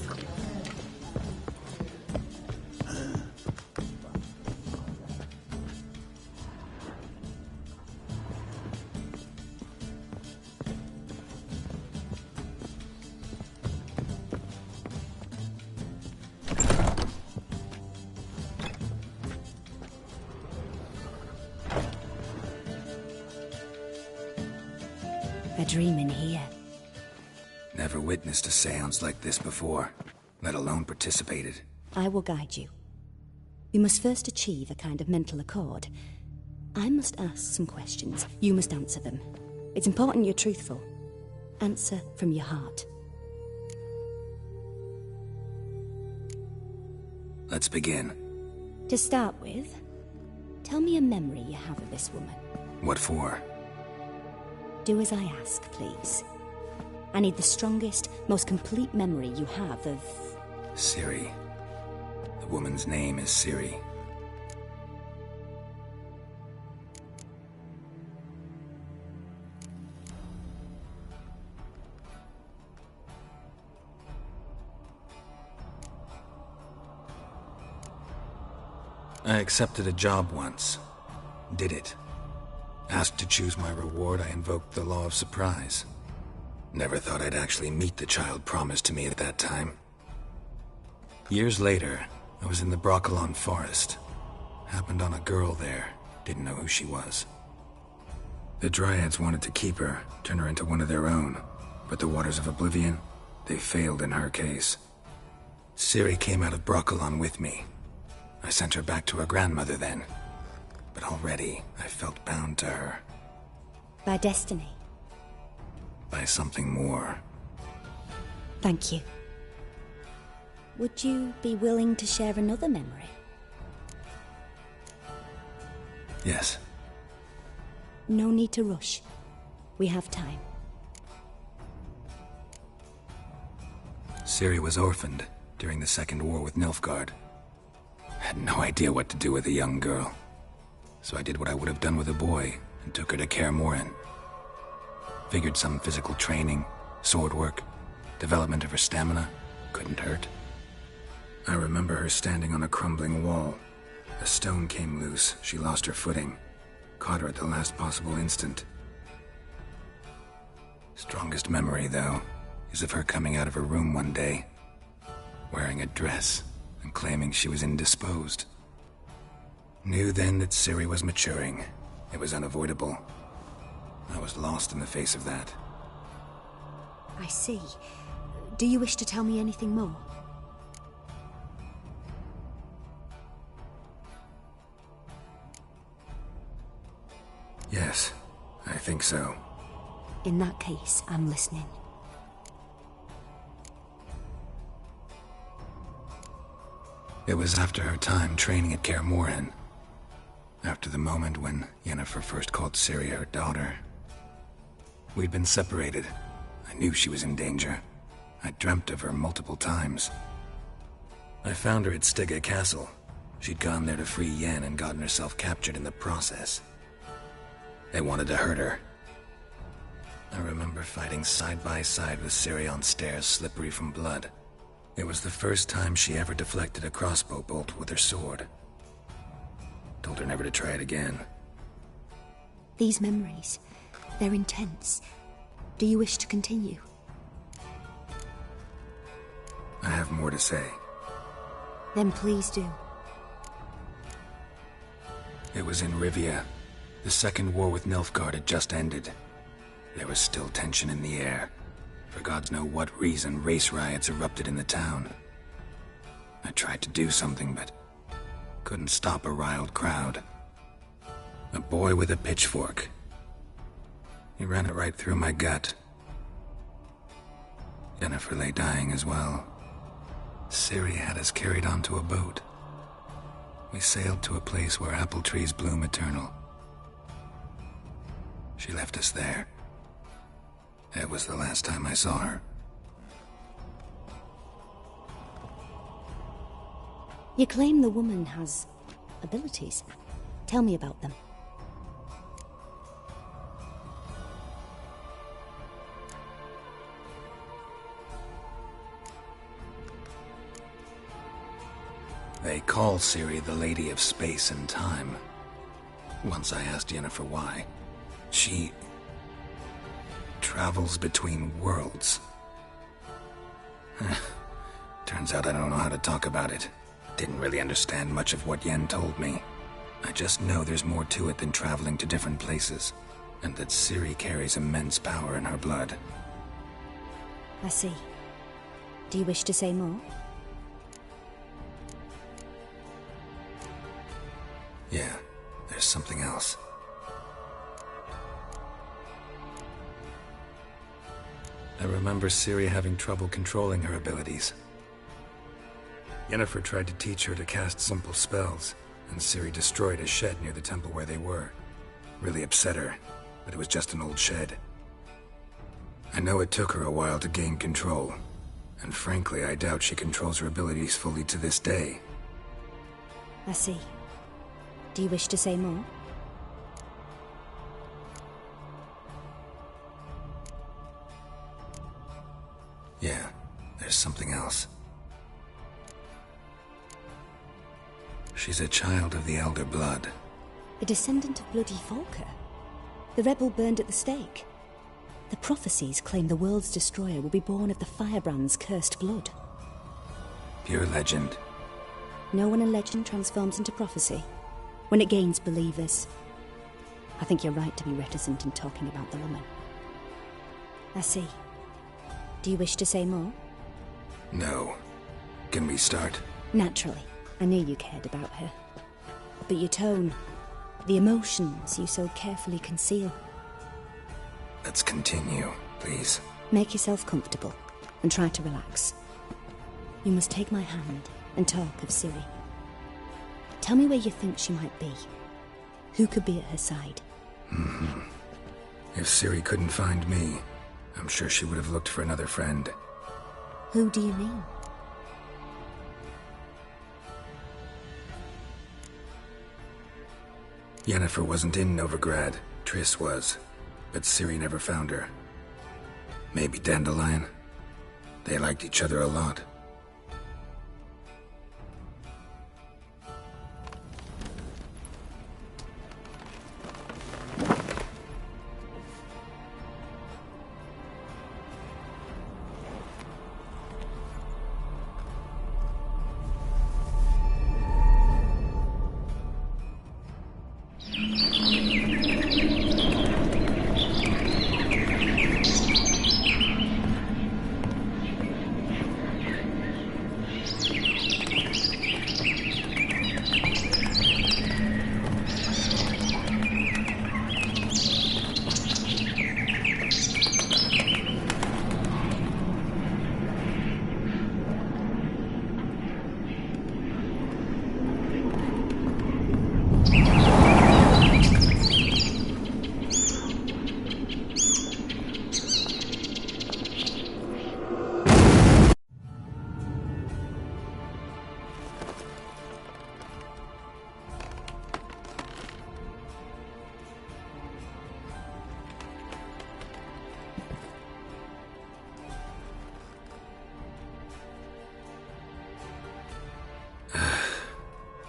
dreaming here? Never witnessed a seance like this before, let alone participated. I will guide you. We must first achieve a kind of mental accord. I must ask some questions. You must answer them. It's important you're truthful. Answer from your heart. Let's begin. To start with, tell me a memory you have of this woman. What for? Do as I ask, please. I need the strongest, most complete memory you have of... Ciri. The woman's name is Ciri. I accepted a job once. Did it. Asked to choose my reward, I invoked the law of surprise. Never thought I'd actually meet the child promised to me at that time. Years later, I was in the Broccolon forest. Happened on a girl there. Didn't know who she was. The Dryads wanted to keep her, turn her into one of their own. But the Waters of Oblivion, they failed in her case. Ciri came out of Broccolon with me. I sent her back to her grandmother then. But already, I felt bound to her. By destiny. By something more. Thank you. Would you be willing to share another memory? Yes. No need to rush. We have time. Ciri was orphaned during the Second War with Nilfgaard. Had no idea what to do with a young girl. So I did what I would have done with a boy and took her to Kaer Morhen. Figured some physical training, sword work, development of her stamina couldn't hurt. I remember her standing on a crumbling wall. A stone came loose, she lost her footing. Caught her at the last possible instant. Strongest memory, though, is of her coming out of her room one day, wearing a dress and claiming she was indisposed. Knew then that Ciri was maturing. It was unavoidable. I was lost in the face of that. I see. Do you wish to tell me anything more? Yes, I think so. In that case, I'm listening. It was after her time training at Kaer Morhen. After the moment when Yennefer first called Ciri her daughter. We'd been separated. I knew she was in danger. I dreamt of her multiple times. I found her at Stygga Castle. She'd gone there to free Yen and gotten herself captured in the process. They wanted to hurt her. I remember fighting side by side with Ciri on stairs slippery from blood. It was the first time she ever deflected a crossbow bolt with her sword. Told her never to try it again. These memories, they're intense. Do you wish to continue? I have more to say. Then please do. It was in Rivia. The Second War with Nilfgaard had just ended. There was still tension in the air. For gods know what reason, race riots erupted in the town. I tried to do something, but couldn't stop a riled crowd. A boy with a pitchfork. He ran it right through my gut. Yennefer lay dying as well. Ciri had us carried onto a boat. We sailed to a place where apple trees bloom eternal. She left us there. That was the last time I saw her. You claim the woman has abilities. Tell me about them. They call Ciri the Lady of Space and Time. Once I asked Yennefer why. She travels between worlds. Turns out I don't know how to talk about it. Didn't really understand much of what Yen told me. I just know there's more to it than traveling to different places. and that Ciri carries immense power in her blood. I see. Do you wish to say more? Yeah, there's something else. I remember Ciri having trouble controlling her abilities. Yennefer tried to teach her to cast simple spells, and Ciri destroyed a shed near the temple where they were. Really upset her, but it was just an old shed. I know it took her a while to gain control, and frankly, I doubt she controls her abilities fully to this day. I see. Do you wish to say more? Yeah, there's something else. She's a child of the Elder Blood. A descendant of bloody Volker. The rebel burned at the stake. The prophecies claim the world's destroyer will be born of the Firebrand's cursed blood. Pure legend. Know when a legend transforms into prophecy? When it gains believers. I think you're right to be reticent in talking about the woman. I see. Do you wish to say more? No. Can we start? Naturally. I knew you cared about her. But your tone, the emotions you so carefully conceal. Let's continue, please. Make yourself comfortable and try to relax. You must take my hand and talk of Ciri. Tell me where you think she might be. Who could be at her side? If Ciri couldn't find me, I'm sure she would have looked for another friend. Who do you mean? Yennefer wasn't in Novigrad. Triss was. But Ciri never found her. Maybe Dandelion? They liked each other a lot.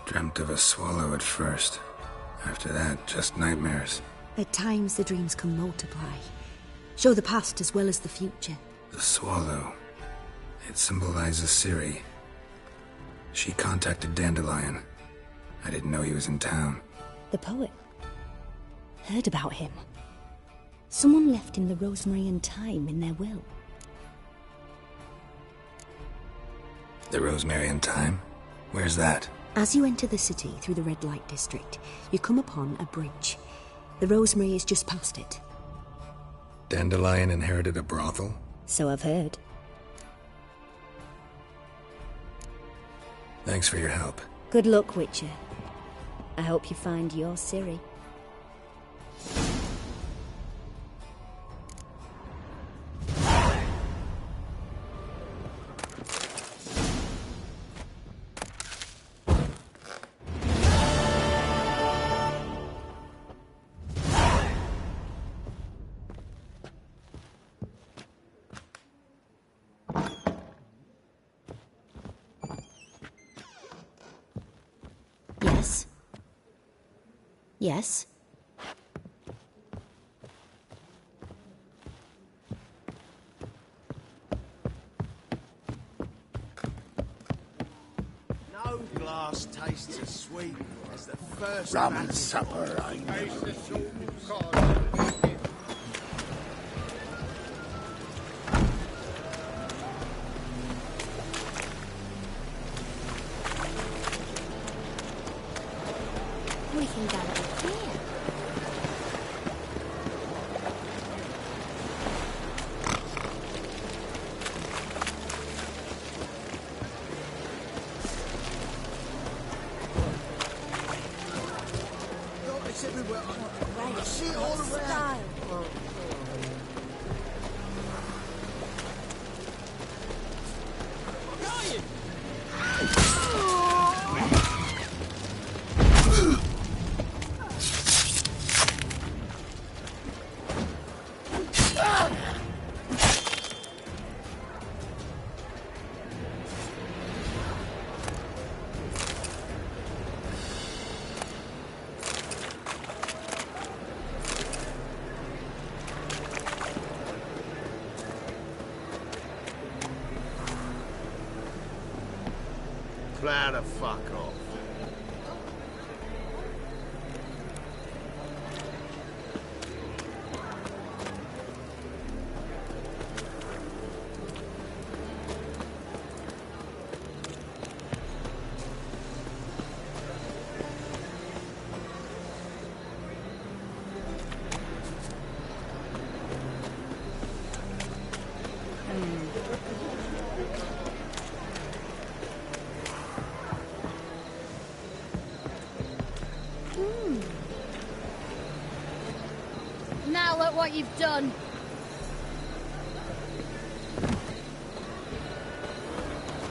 Dreamt of a swallow at first. After that, just nightmares. At times the dreams can multiply. Show the past as well as the future. The swallow. It symbolizes Ciri. She contacted Dandelion. I didn't know he was in town. The poet. Heard about him. Someone left him the rosemary and thyme in their will. The rosemary and thyme? Where's that? As you enter the city through the red light district, you come upon a bridge. The rosemary is just past it. Dandelion inherited a brothel? So I've heard. Thanks for your help. Good luck, Witcher. I hope you find your Ciri. Yes. Yes. No glass tastes as sweet as the first Rum magic supper, I know. Taste the salt and We can go up here. It's everywhere. Great. I see it all around. Style. Plow the fuck off. Now look what you've done.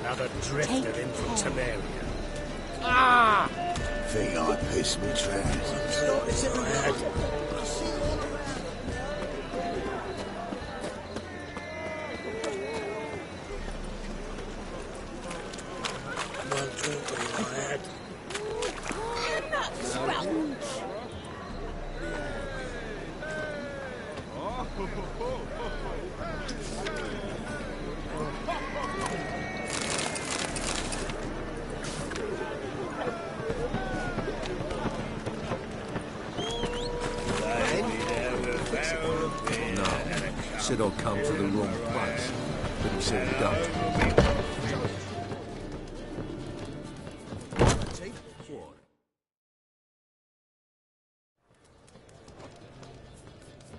Another drift of infantry. Ah! Think I pissed me trousers. One drink all I had. No, said I'd come to the wrong place, but he said he don't.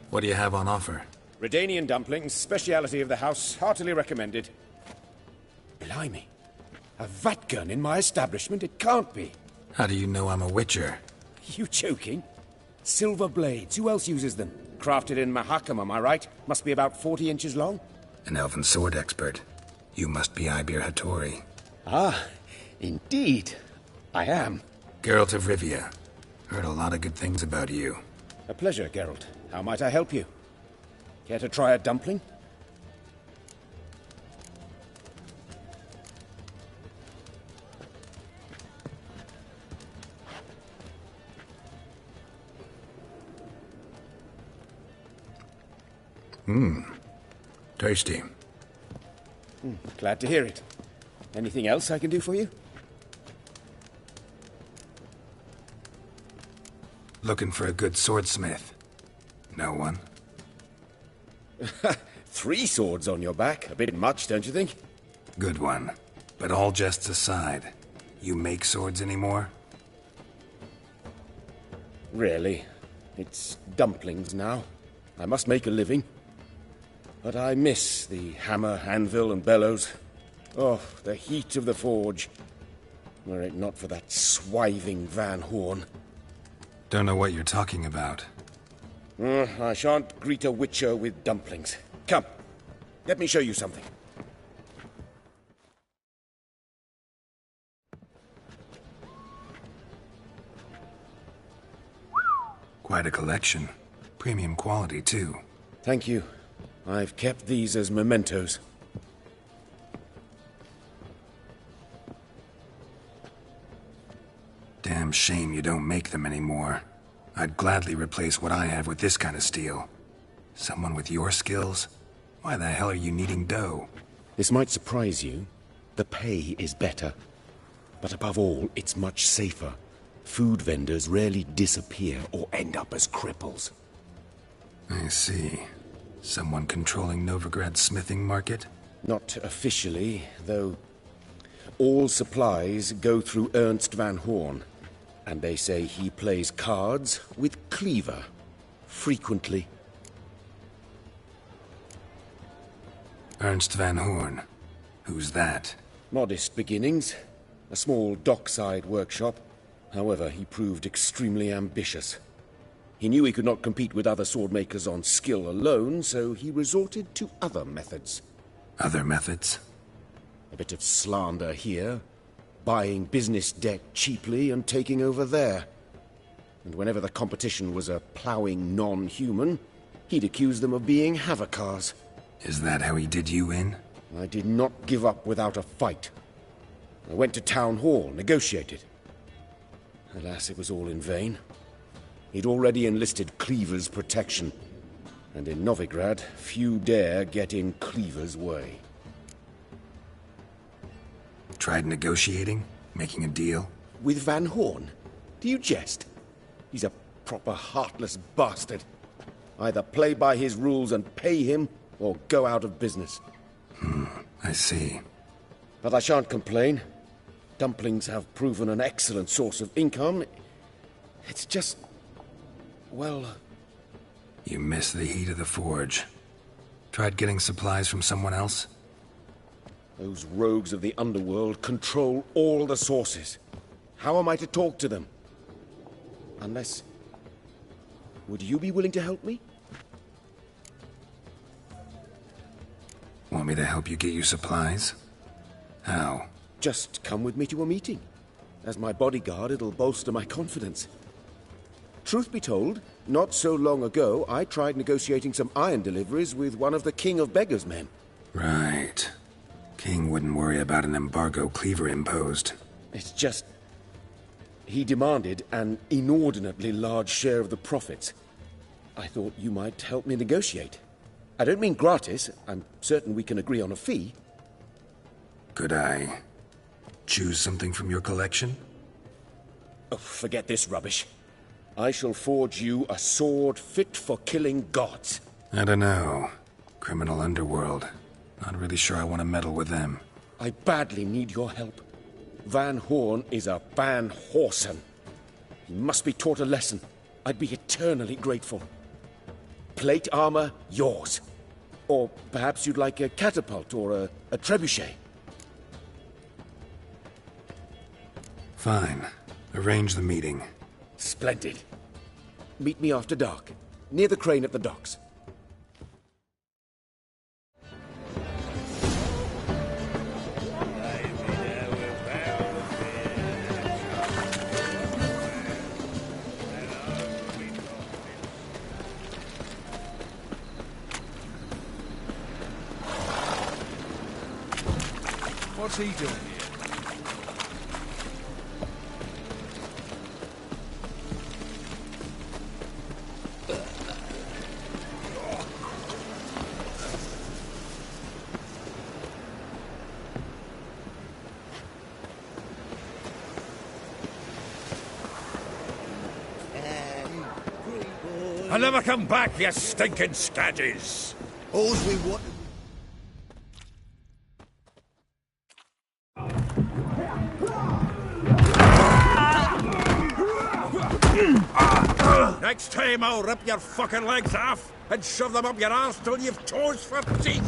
What do you have on offer? Redanian dumplings, speciality of the house, heartily recommended. Blimey. A vat gun in my establishment? It can't be. How do you know I'm a witcher? You joking? Silver blades, who else uses them? Crafted in Mahakam, am I right? Must be about 40 inches long? An elven sword expert. You must be Ibir Hattori. Ah, indeed. I am. Geralt of Rivia. Heard a lot of good things about you. A pleasure, Geralt. How might I help you? Care to try a dumpling? Tasty. Glad to hear it. Anything else I can do for you? Looking for a good swordsmith. No one? 3 swords on your back. A bit much, don't you think? Good one. But all jests aside, you make swords anymore? Really? It's dumplings now. I must make a living. But I miss the hammer, anvil, and bellows. Oh, the heat of the forge. Were it not for that swiving Van Horn. Don't know what you're talking about. I shan't greet a witcher with dumplings. Come, let me show you something. Quite a collection. Premium quality, too. Thank you. I've kept these as mementos. Damn shame you don't make them anymore. I'd gladly replace what I have with this kind of steel. Someone with your skills? Why the hell are you needing dough? This might surprise you. The pay is better. But above all, it's much safer. Food vendors rarely disappear or end up as cripples. I see. Someone controlling Novigrad's smithing market? Not officially, though all supplies go through Ernst Van Horn. And they say he plays cards with Cleaver. Frequently. Ernst Van Horn. Who's that? Modest beginnings. A small dockside workshop. However, he proved extremely ambitious. He knew he could not compete with other swordmakers on skill alone, so he resorted to other methods. Other methods? A bit of slander here, buying business debt cheaply and taking over there. And whenever the competition was a ploughing non-human, he'd accuse them of being Havocars. Is that how he did you in? I did not give up without a fight. I went to Town Hall, negotiated. Alas, it was all in vain. He'd already enlisted Cleaver's protection. And in Novigrad, few dare get in Cleaver's way. Tried negotiating? Making a deal? With Van Horn? Do you jest? He's a proper heartless bastard. Either play by his rules and pay him, or go out of business. I see. But I shan't complain. Dumplings have proven an excellent source of income. It's just... well... You miss the heat of the forge. Tried getting supplies from someone else? Those rogues of the underworld control all the sources. How am I to talk to them? Unless... would you be willing to help me? Want me to help you get you supplies? How? Just come with me to a meeting. As my bodyguard, it'll bolster my confidence. Truth be told, not so long ago, I tried negotiating some iron deliveries with one of the King of Beggars' men. Right. King wouldn't worry about an embargo Cleaver imposed. It's just... he demanded an inordinately large share of the profits. I thought you might help me negotiate. I don't mean gratis. I'm certain we can agree on a fee. Could I choose something from your collection? Oh, forget this rubbish. I shall forge you a sword fit for killing gods. I don't know. Criminal underworld. Not really sure I want to meddle with them. I badly need your help. Van Horn is a Van Horsen. He must be taught a lesson. I'd be eternally grateful. Plate armor, yours. Or perhaps you'd like a catapult or a trebuchet. Fine. Arrange the meeting. Splendid. Meet me after dark, near the crane at the docks. What's he doing here? I'll never come back, you stinking scadges! All's we want... Next time I'll rip your fucking legs off and shove them up your arse till you've toes for teeth!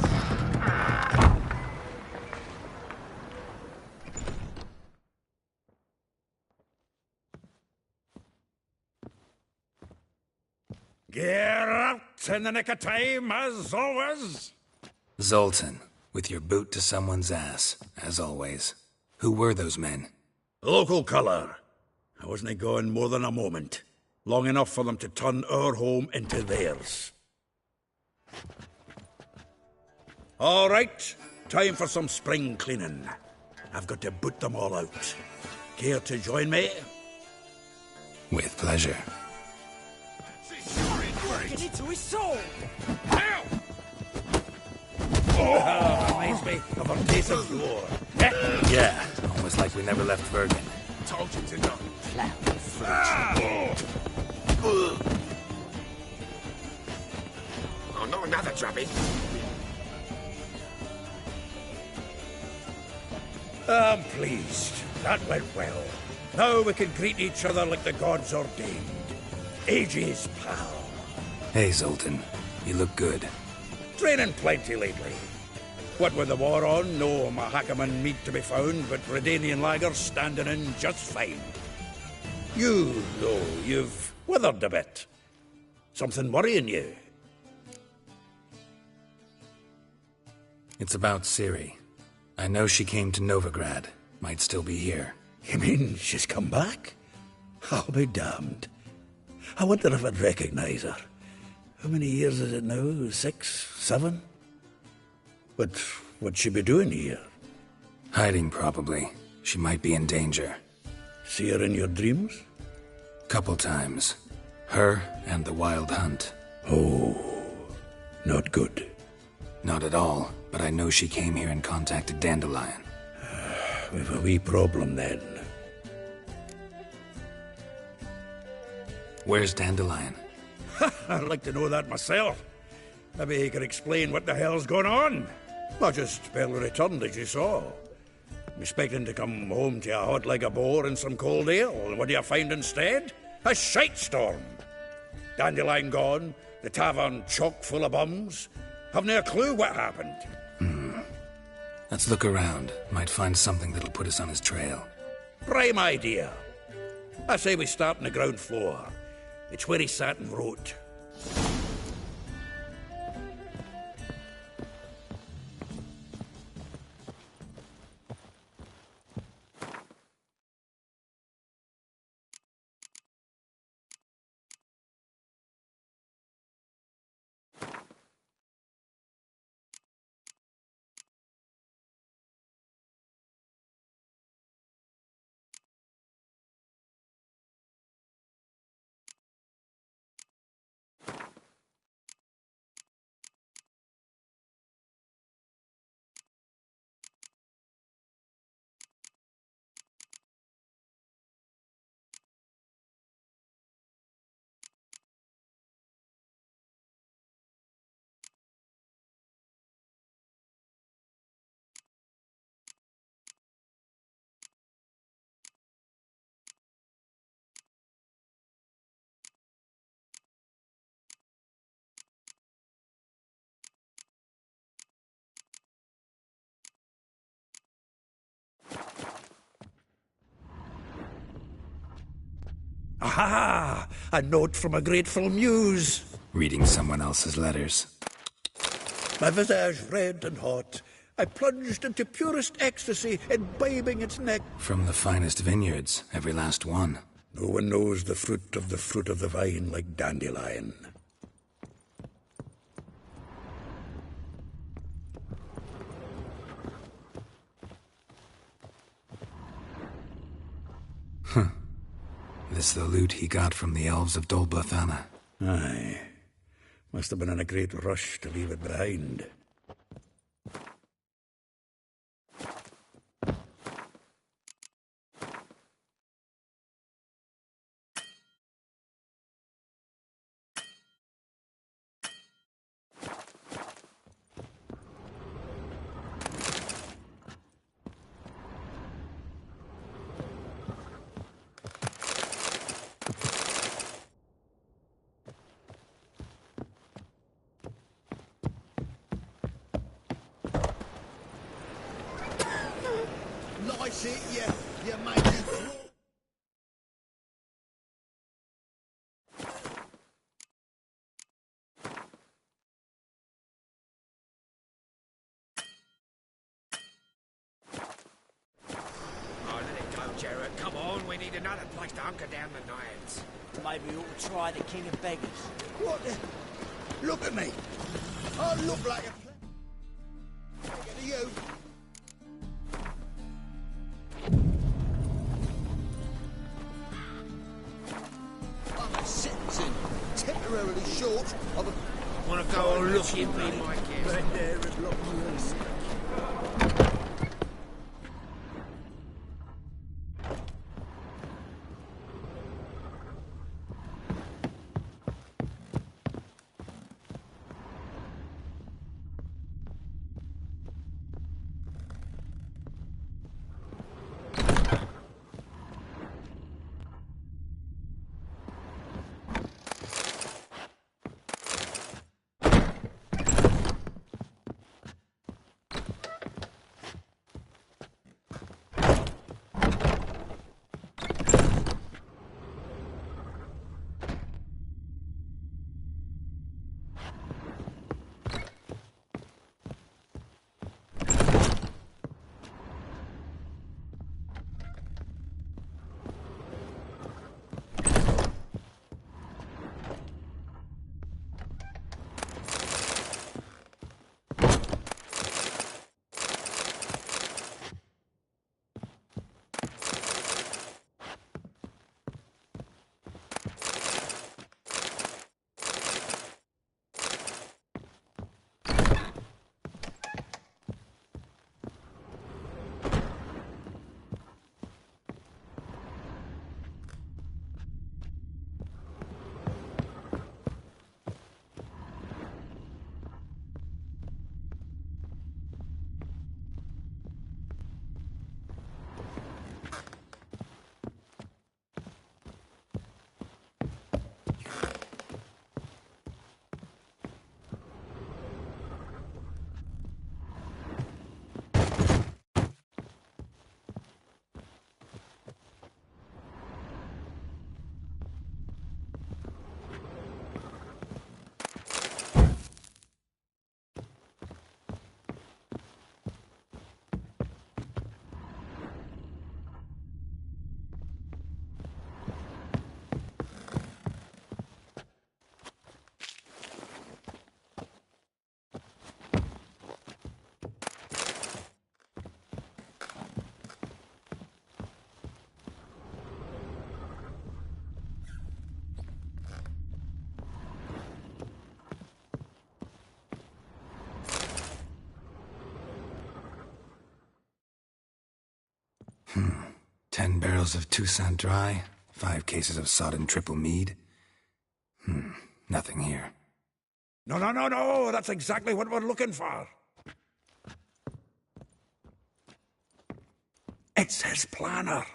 Get out in the nick of time, as always! Zoltan, with your boot to someone's ass, as always. Who were those men? Local colour. I wasn't going more than a moment. Long enough for them to turn our home into theirs. All right, time for some spring cleaning. I've got to boot them all out. Care to join me? With pleasure. Get into his soul! Ow! Oh, reminds me of a piece of floor. Yeah, almost like we never left Bergen. Told you to not. Oh, not another drubbing. I'm pleased. That went well. Now we can greet each other like the gods ordained. Ages, pal. Hey, Zoltan. You look good. Training plenty lately. What with the war on, no Mahakaman meat to be found, but Redanian lagers standing in just fine. You, though, you've withered a bit. Something worrying you? It's about Ciri. I know she came to Novigrad. Might still be here. You mean she's come back? I'll be damned. I wonder if I'd recognize her. How many years is it now? 6, 7? What'd she be doing here? Hiding, probably. She might be in danger. See her in your dreams? Couple times. Her and the Wild Hunt. Oh, not good. Not at all, but I know she came here and contacted Dandelion. We've a wee problem then. Where's Dandelion? I'd like to know that myself. Maybe he could explain what the hell's going on. Not just barely returned, as you saw. I'm expecting to come home to a hot like a boar and some cold ale, and what do you find instead? A shite storm. Dandelion gone, the tavern chock full of bums. Haven't a clue what happened. Let's look around. Might find something that'll put us on his trail. Prime idea. I say we start on the ground floor. It's where he sat and wrote. Aha! A note from a grateful muse. Reading someone else's letters. My visage red and hot, I plunged into purest ecstasy, imbibing its neck. From the finest vineyards, every last one. No one knows the fruit of the vine like Dandelion. Huh. This the loot he got from the elves of Dol Blathanna. Aye. Must have been in a great rush to leave it behind. Lice it, you made it crawl. Oh, let it go, Jared. Come on, we need another place to hunker down the nights. Maybe we ought to try the King of Beggars. What the? Look at me. I look like a... Look at you. I'm a citizen, temporarily short of a... Want to go and look in me, my kid? Red hair is lost. 10 barrels of Toussaint Dry, 5 cases of sodden triple mead. Nothing here. No, that's exactly what we're looking for. It's his planner.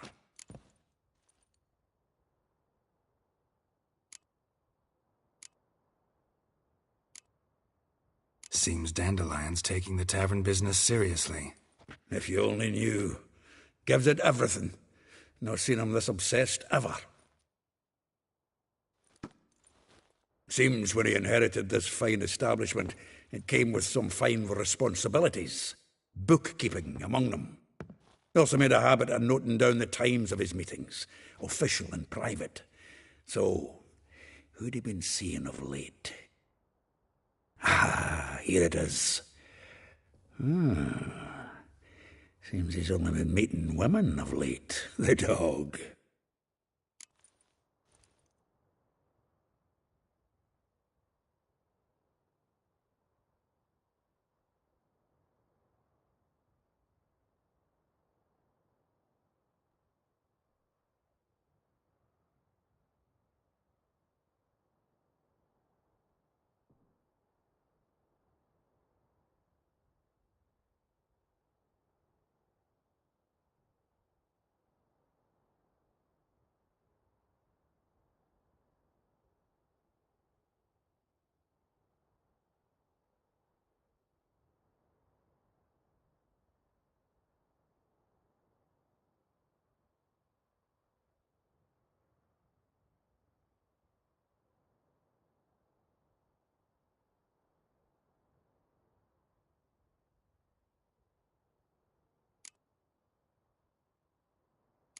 Seems Dandelion's taking the tavern business seriously. If you only knew. Gives it everything. Not seen him this obsessed ever. Seems when he inherited this fine establishment, it came with some fine responsibilities. Bookkeeping among them. He also made a habit of noting down the times of his meetings, official and private. So, who'd he been seeing of late? Here it is. Seems he's only been meeting women of late, the dog.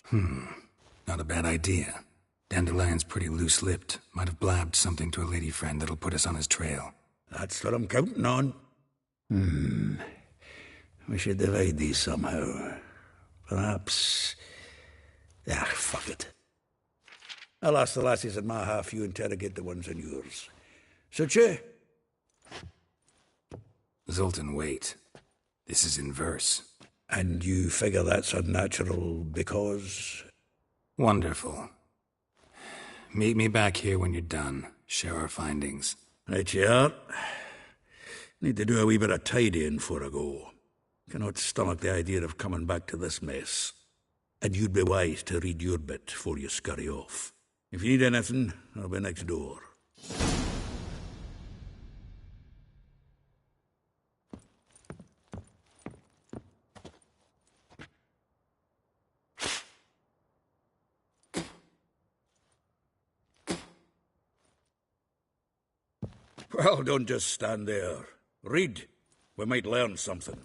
Not a bad idea. Dandelion's pretty loose-lipped. Might have blabbed something to a lady friend that'll put us on his trail. That's what I'm counting on. We should divide these somehow. Perhaps... fuck it. I'll ask the lassies in my half, you interrogate the ones in yours. Suit you? Zoltan, wait. This is in verse. And you figure that's unnatural because... Wonderful. Meet me back here when you're done. Share our findings. Right you are. Need to do a wee bit of tidying before I go. Cannot stomach the idea of coming back to this mess. And you'd be wise to read your bit before you scurry off. If you need anything, I'll be next door. Well, don't just stand there. Read. We might learn something.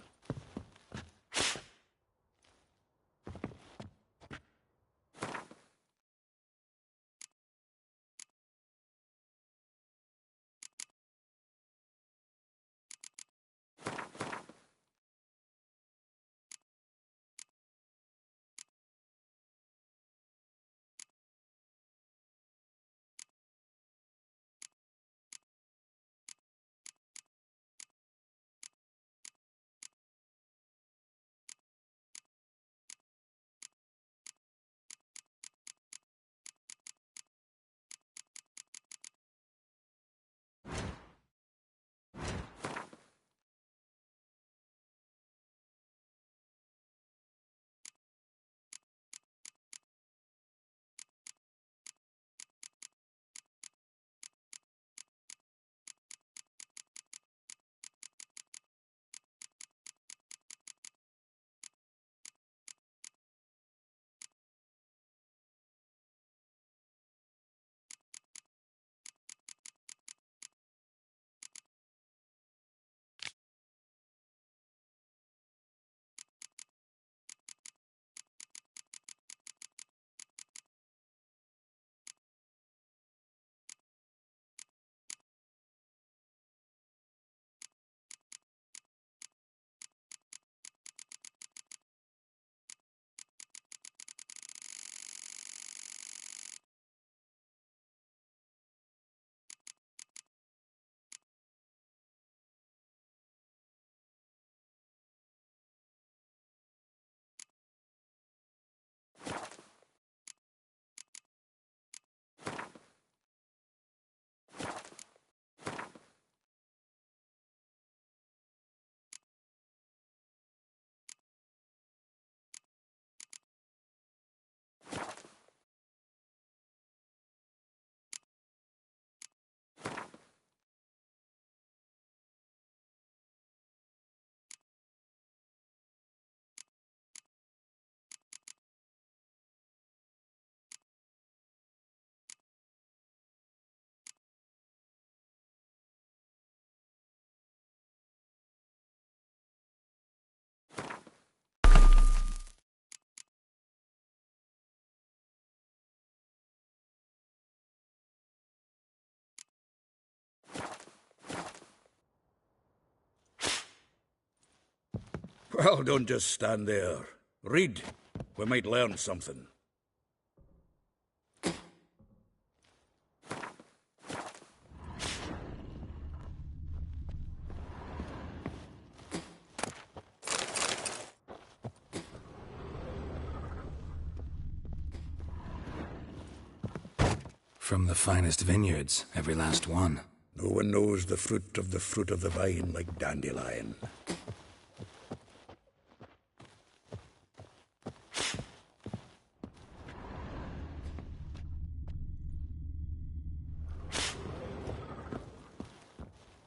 Well, don't just stand there. Read. We might learn something. From the finest vineyards, every last one. No one knows the fruit of the vine like Dandelion.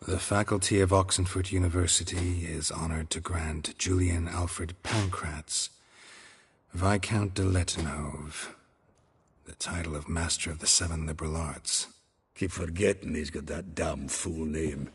The faculty of Oxenford University is honored to grant Julian Alfred Pancratz, Viscount de Lettenhove, the title of Master of the Seven Liberal Arts. Keep forgetting he's got that damn fool name.